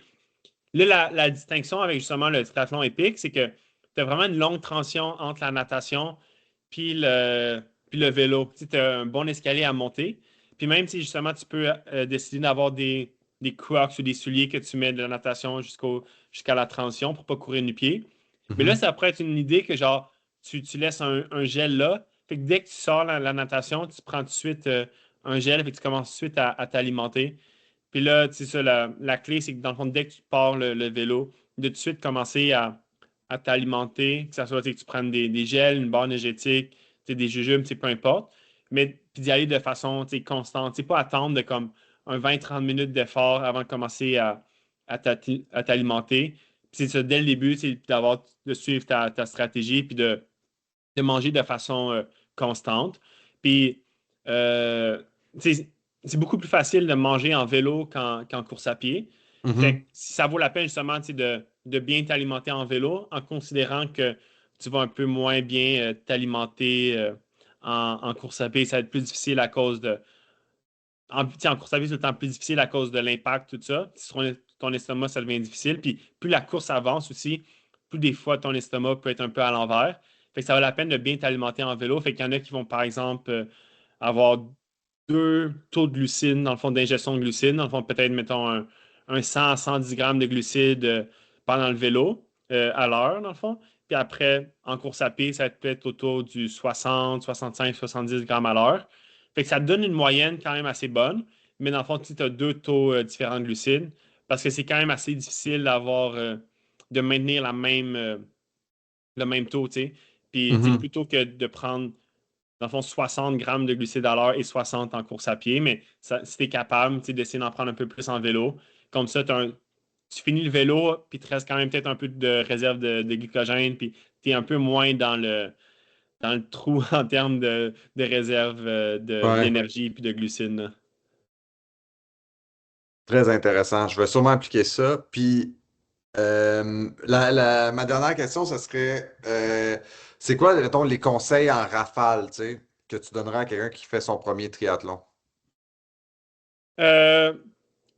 Là, la distinction avec justement le triathlon épique, c'est que tu as vraiment une longue transition entre la natation puis puis le vélo. Tu as un bon escalier à monter. Puis même si justement tu peux décider d'avoir des Crocs ou des souliers que tu mets de la natation jusqu'à la transition pour ne pas courir nu-pied. Mais là, mhm, ça pourrait être une idée que genre tu laisses un gel là. Fait que dès que tu sors la natation, tu prends tout de suite un gel, fait que tu commences tout de suite à t'alimenter. Puis là, tu sais ça, la clé, c'est que dans le fond, dès que tu pars le vélo, de tout de suite commencer à t'alimenter, que ça soit tu sais, que tu prennes des gels, une barre énergétique, tu sais, des jujubes, tu sais, peu importe. Mais puis d'y aller de façon tu sais, constante. Tu sais, pas attendre de comme un 20-30 minutes d'effort avant de commencer à t'alimenter. Puis c'est ça, dès le début, c'est de suivre ta stratégie puis de manger de façon constante. Puis, tu sais, c'est beaucoup plus facile de manger en vélo qu'en course à pied. Fait que mhm. si ça vaut la peine justement tu sais, de bien t'alimenter en vélo en considérant que tu vas un peu moins bien t'alimenter en course à pied. Ça va être plus difficile à cause de. Tu sais, en course à pied, c'est tout le temps plus difficile à cause de l'impact, tout ça. Si ton estomac, ça devient difficile. Puis plus la course avance aussi, plus des fois ton estomac peut être un peu à l'envers. Fait que ça vaut la peine de bien t'alimenter en vélo. Fait qu'il y en a qui vont, par exemple, avoir deux taux de glucides, dans le fond, d'ingestion de glucides. Dans le fond, peut-être, mettons, un 100 à 110 grammes de glucides pendant le vélo, à l'heure, dans le fond. Puis après, en course à pied, ça va être peut-être autour du 60, 65, 70 grammes à l'heure. Fait que ça te donne une moyenne quand même assez bonne. Mais dans le fond, tu as deux taux différents de glucides parce que c'est quand même assez difficile de maintenir le même taux, tu sais. Puis, tu sais, Mhm. plutôt que de prendre dans le fond, 60 grammes de glucides à l'heure et 60 en course à pied. Mais si tu es capable d'essayer d'en prendre un peu plus en vélo, comme ça, tu finis le vélo, puis il te reste quand même peut-être un peu de réserve de glycogène, puis tu es un peu moins dans le trou en termes de réserve Ouais, d'énergie puis de glucides. Là. très intéressant. Je vais sûrement appliquer ça. Puis, ma dernière question, ce serait, c'est quoi, mettons, les conseils en rafale, tu sais, que tu donnerais à quelqu'un qui fait son premier triathlon? Euh,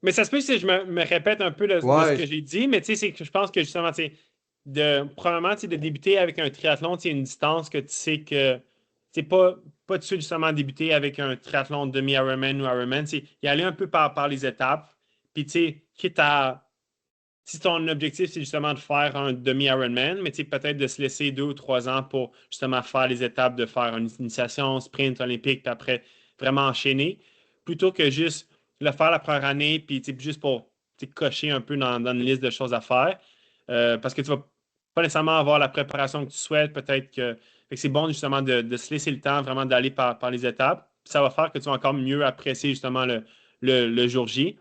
mais ça se peut que je me répète un peu de ce Ouais. que j'ai dit, mais tu sais, c'est que je pense que justement, tu sais, probablement, tu sais, de débuter avec un triathlon, tu sais, une distance que tu sais que, c'est pas tout de suite justement débuter avec un triathlon demi-Ironman ou Ironman, tu sais, y aller un peu par les étapes, puis tu sais, quitte à, si ton objectif, c'est justement de faire un demi-Ironman, mais tu sais, peut-être de se laisser 2 ou 3 ans pour justement faire les étapes de faire une initiation, sprint olympique, puis après vraiment enchaîner, plutôt que juste le faire la première année, puis tu sais, juste pour tu sais, cocher un peu dans une liste de choses à faire. Parce que tu vas pas nécessairement avoir la préparation que tu souhaites, peut-être que, fait que c'est bon justement de se laisser le temps vraiment d'aller par les étapes. Ça va faire que tu vas encore mieux apprécier justement le jour J.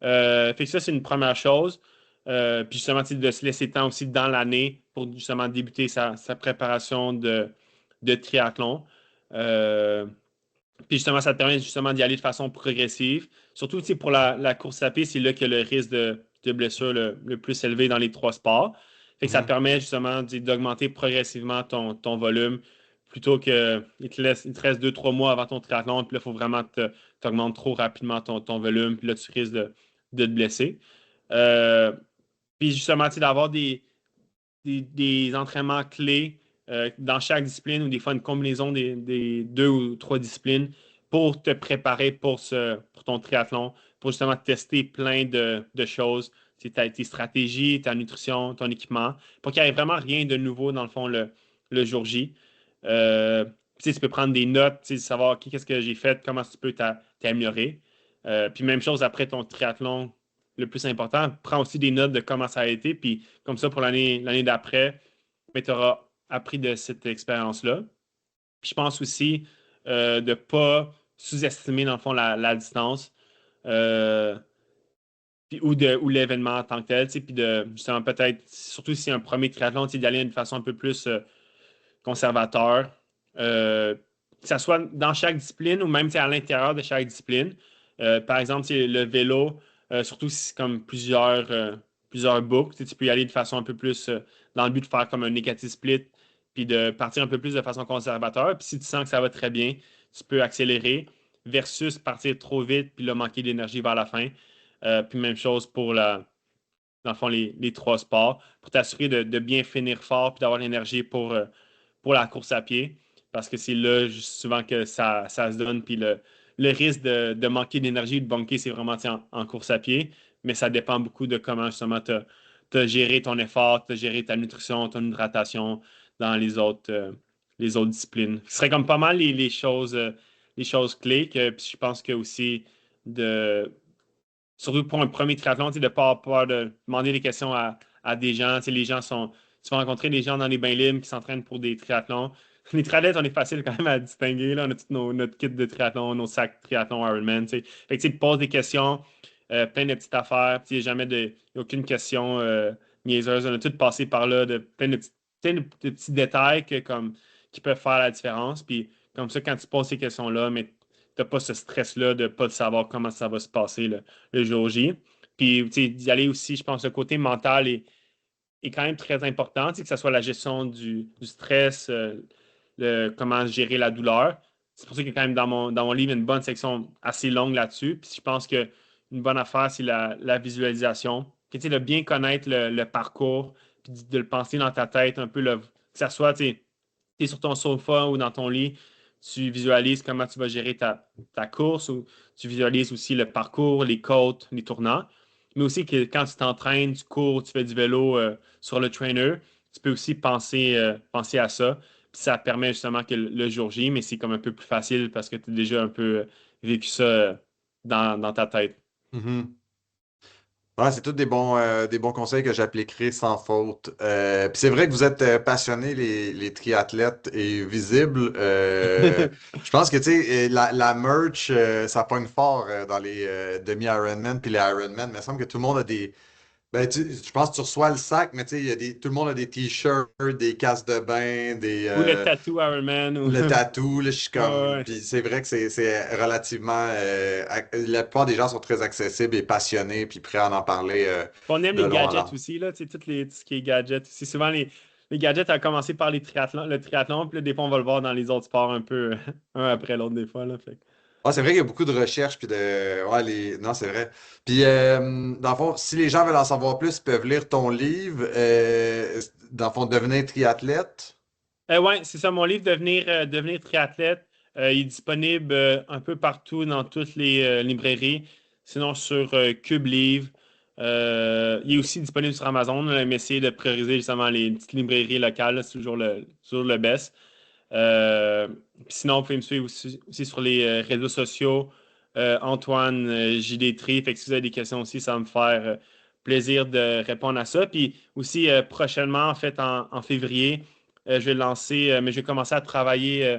Fait que ça, c'est une première chose. Puis justement, de se laisser le temps aussi dans l'année pour justement débuter sa préparation de triathlon. Euh, Puis justement, ça te permet justement d'y aller de façon progressive. Surtout pour la course à pied, c'est là que le risque de blessure le plus élevé dans les trois sports. Fait que ça te Mhm. permet justement d'augmenter progressivement ton volume plutôt que il te reste 2, 3 mois avant ton triathlon. Puis là, il faut vraiment que tu augmentes trop rapidement ton volume. Puis là, tu risques de te blesser. Euh, Puis justement, d'avoir des entraînements clés dans chaque discipline ou des fois une combinaison des 2 ou 3 disciplines pour te préparer pour ton triathlon, pour justement tester plein de choses, tes stratégies, ta nutrition, ton équipement, pour qu'il n'y ait vraiment rien de nouveau dans le fond le jour J. Euh, tu peux prendre des notes, savoir qu'est-ce que j'ai fait, comment tu peux t'améliorer. Puis même chose après ton triathlon, le plus important, prends aussi des notes de comment ça a été, puis comme ça, pour l'année d'après, tu auras appris de cette expérience-là. Puis je pense aussi de ne pas sous-estimer, dans le fond, la distance euh, ou l'événement en tant que tel. Puis de justement, peut-être, surtout si c'est un premier triathlon, d'y aller d'une façon un peu plus conservateur. Que ce soit dans chaque discipline ou même à l'intérieur de chaque discipline. Par exemple, le vélo, surtout si c'est comme plusieurs boucles, tu peux y aller de façon un peu plus dans le but de faire comme un négatif split, puis de partir un peu plus de façon conservateur. Puis si tu sens que ça va très bien, tu peux accélérer versus partir trop vite, puis là, manquer d'énergie vers la fin. Puis même chose pour dans le fond, les trois sports, pour t'assurer de bien finir fort, puis d'avoir l'énergie pour la course à pied, parce que c'est là souvent que ça se donne. Puis le risque de manquer d'énergie, de bunker, c'est vraiment en course à pied, mais ça dépend beaucoup de comment justement tu as géré ton effort, tu as géré ta nutrition, ton hydratation dans les autres disciplines. Ce serait comme pas mal les choses clés puis je pense que aussi de surtout pour un premier triathlon, de ne pas avoir peur de demander des questions à des gens. Les gens sont. Tu vas rencontrer des gens dans les bains libres qui s'entraînent pour des triathlons. Les triathlètes, on est facile quand même à distinguer. Là. On a tout notre kit de triathlon, nos sacs triathlon Ironman. Fait que tu poses des questions, plein de petites affaires. Il n'y a jamais aucune question niaiseuse. On a tout passé par là, plein de petits détails qui peuvent faire la différence. Puis comme ça, quand tu poses ces questions-là, mais t'as pas ce stress-là de pas savoir comment ça va se passer le jour J. Puis, tu sais, d'y aller aussi, je pense, le côté mental est quand même très important, tu sais, que ce soit la gestion du stress, comment gérer la douleur. C'est pour ça que quand même dans mon livre, il y a une bonne section assez longue là-dessus. Puis je pense que une bonne affaire, c'est la visualisation. Que, tu sais, de bien connaître le parcours, puis de le penser dans ta tête un peu, que ça soit, tu sais, es sur ton sofa ou dans ton lit, tu visualises comment tu vas gérer ta course ou tu visualises aussi le parcours, les côtes, les tournants. Mais aussi que quand tu t'entraînes, tu cours, tu fais du vélo sur le trainer, tu peux aussi penser à ça. Puis ça permet justement que le jour J, mais c'est comme un peu plus facile parce que tu as déjà un peu vécu ça dans ta tête. Mhm. Ouais, c'est tous des bons conseils que j'appliquerai sans faute. Puis c'est vrai que vous êtes passionnés, les triathlètes, et visibles. Je pense que, tu sais, la merch, ça pogne fort dans les demi-Ironman puis les Ironman. Mais il me semble que tout le monde a des. Ben, je pense que tu reçois le sac, mais tu sais, tout le monde a des t-shirts, des casques de bain, Ou le tattoo Ironman. Ou... le tatou, là, je suis Ouais, comme. ouais. Puis c'est vrai que c'est relativement. La plupart des gens sont très accessibles et passionnés, puis prêts à en parler On aime de les long en gadgets large. aussi, là, tu sais, tout ce qui est gadgets. C'est souvent les gadgets, à commencer par le triathlon, puis là, des fois, on va le voir dans les autres sports un peu, un après l'autre, des fois, là, fait. Ah, c'est vrai qu'il y a beaucoup de recherches, puis de. Ouais, les. Non, c'est vrai. Puis, dans le fond, si les gens veulent en savoir plus, ils peuvent lire ton livre, dans le fond, Devenir triathlète. Ouais, c'est ça, mon livre Devenir triathlète, il est disponible un peu partout dans toutes les librairies, sinon sur Cube Livre. Il est aussi disponible sur Amazon, là, mais essayez de prioriser justement les petites librairies locales, là, c'est toujours le best. Euh, Puis sinon, vous pouvez me suivre aussi sur les réseaux sociaux. Antoine JD3. Fait que si vous avez des questions aussi, ça va me faire plaisir de répondre à ça. Puis aussi, prochainement, en fait, en février, je vais lancer, mais je vais commencer à travailler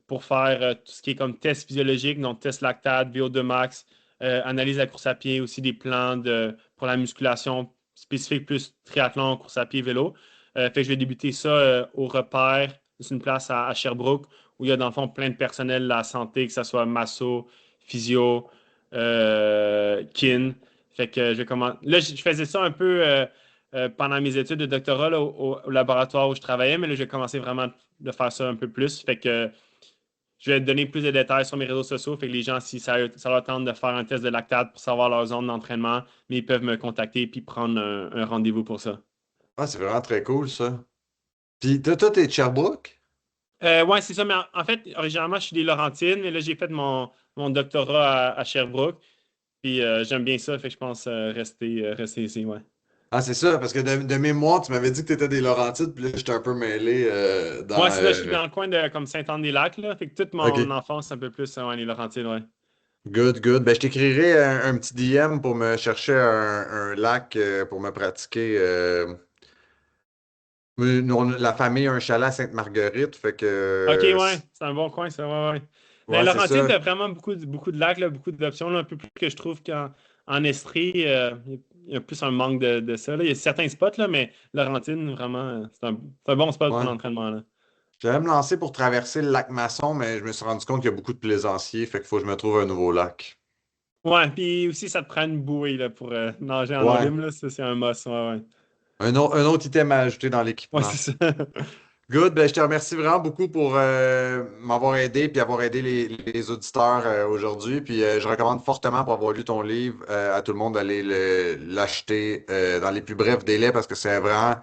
pour faire tout ce qui est comme test physiologique, donc test lactate, VO2 max, analyse de la course à pied, aussi des plans pour la musculation spécifique plus triathlon, course à pied, vélo. Fait que je vais débuter ça au repère c'est une place à Sherbrooke où il y a dans le fond plein de personnel de la santé, que ce soit masso, physio, kin. Fait que là, je faisais ça un peu pendant mes études de doctorat là, au laboratoire où je travaillais, mais là, j'ai commencé vraiment de faire ça un peu plus. Fait que je vais donner plus de détails sur mes réseaux sociaux. Fait que les gens, si ça leur tente de faire un test de lactate pour savoir leur zone d'entraînement, mais ils peuvent me contacter et prendre un rendez-vous pour ça. Ah, c'est vraiment très cool, ça. Puis, toi, t'es de Sherbrooke? Ouais, c'est ça. Mais en fait, originalement, je suis des Laurentides, mais là, j'ai fait mon doctorat à Sherbrooke. Puis j'aime bien ça. Fait que je pense rester ici, ouais. Ah, c'est ça, parce que de mémoire, tu m'avais dit que t'étais des Laurentides, puis là, j'étais un peu mêlé Ouais, dans... c'est ça. Je suis dans le coin de comme Saint-Anne-des-Lacs, là. Fait que toute mon OK. enfance, c'est un peu plus les Laurentides, ouais. Good, good. Ben, je t'écrirai un petit DM pour me chercher un lac pour me pratiquer. La famille a un chalet à Sainte-Marguerite, fait que... OK, ouais. C'est un bon coin, ça, ouais, ouais. Mais ouais, c'est Laurentides, ça. a vraiment beaucoup de lacs, là, beaucoup d'options, là, un peu plus que je trouve qu'en Estrie, il y a plus un manque de ça, là. Il y a certains spots, là, mais Laurentides, vraiment, c'est un bon spot pour Ouais. l'entraînement, là. J'allais me lancer pour traverser le lac Masson, mais je me suis rendu compte qu'il y a beaucoup de plaisanciers, fait qu'il faut que je me trouve un nouveau lac. Ouais, puis aussi, ça te prend une bouée là, pour nager en eau Ouais. libre, là. Ça, c'est un must. Ouais, ouais. Un autre item à ajouter dans Ouais, l'équipement. c'est ça. Good, ben, je te remercie vraiment beaucoup pour m'avoir aidé puis avoir aidé les auditeurs aujourd'hui. Puis je recommande fortement pour avoir lu ton livre à tout le monde d'aller l'acheter dans les plus brefs délais parce que c'est vraiment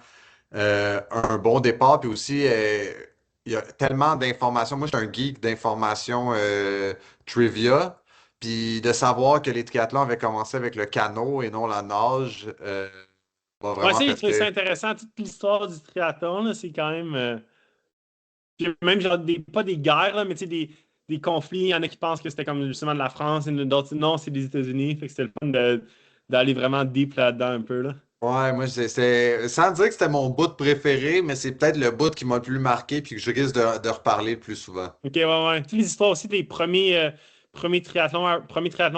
un bon départ. Puis aussi, il y a tellement d'informations. Moi, je suis un geek d'informations trivia. Puis de savoir que les triathlons avaient commencé avec le canot et non la nage m'a Ouais, vraiment ça, j'ai fait trouvé ça rire. intéressant. Toute l'histoire du triathlon, là, c'est quand même. Puis même, genre, pas des guerres, là, mais tu sais, des conflits. Il y en a qui pensent que c'était comme justement de la France, et d'autres, non, c'est des États-Unis. Fait que c'était le fun d'aller vraiment deep là-dedans un peu, là. Ouais, moi, sans dire que c'était mon bout préféré, mais c'est peut-être le bout qui m'a le plus marqué puis que je risque de reparler le plus souvent. Ok, ouais, ouais. Toutes les histoires aussi des premiers triathlons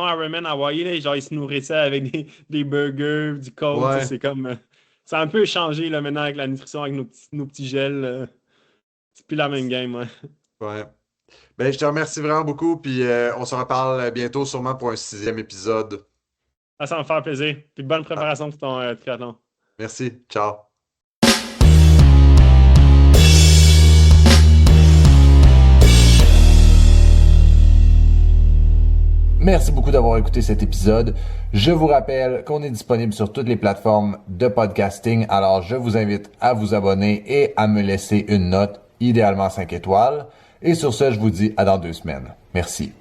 Ironman à Hawaii, là, genre, ils se nourrissaient avec des burgers, du coke, tu sais, Ouais, c'est comme. Ça a un peu changé, là, maintenant, avec la nutrition, avec nos petits gels. C'est plus la même game, ouais. ouais. Ben, je te remercie vraiment beaucoup, puis on se reparle bientôt sûrement pour un sixième épisode. Ah, ça va me faire plaisir. Puis bonne Ah, préparation pour ton triathlon. merci, ciao. Merci beaucoup d'avoir écouté cet épisode. Je vous rappelle qu'on est disponible sur toutes les plateformes de podcasting, alors je vous invite à vous abonner et à me laisser une note, idéalement 5 étoiles. Et sur ce, je vous dis à dans 2 semaines. Merci.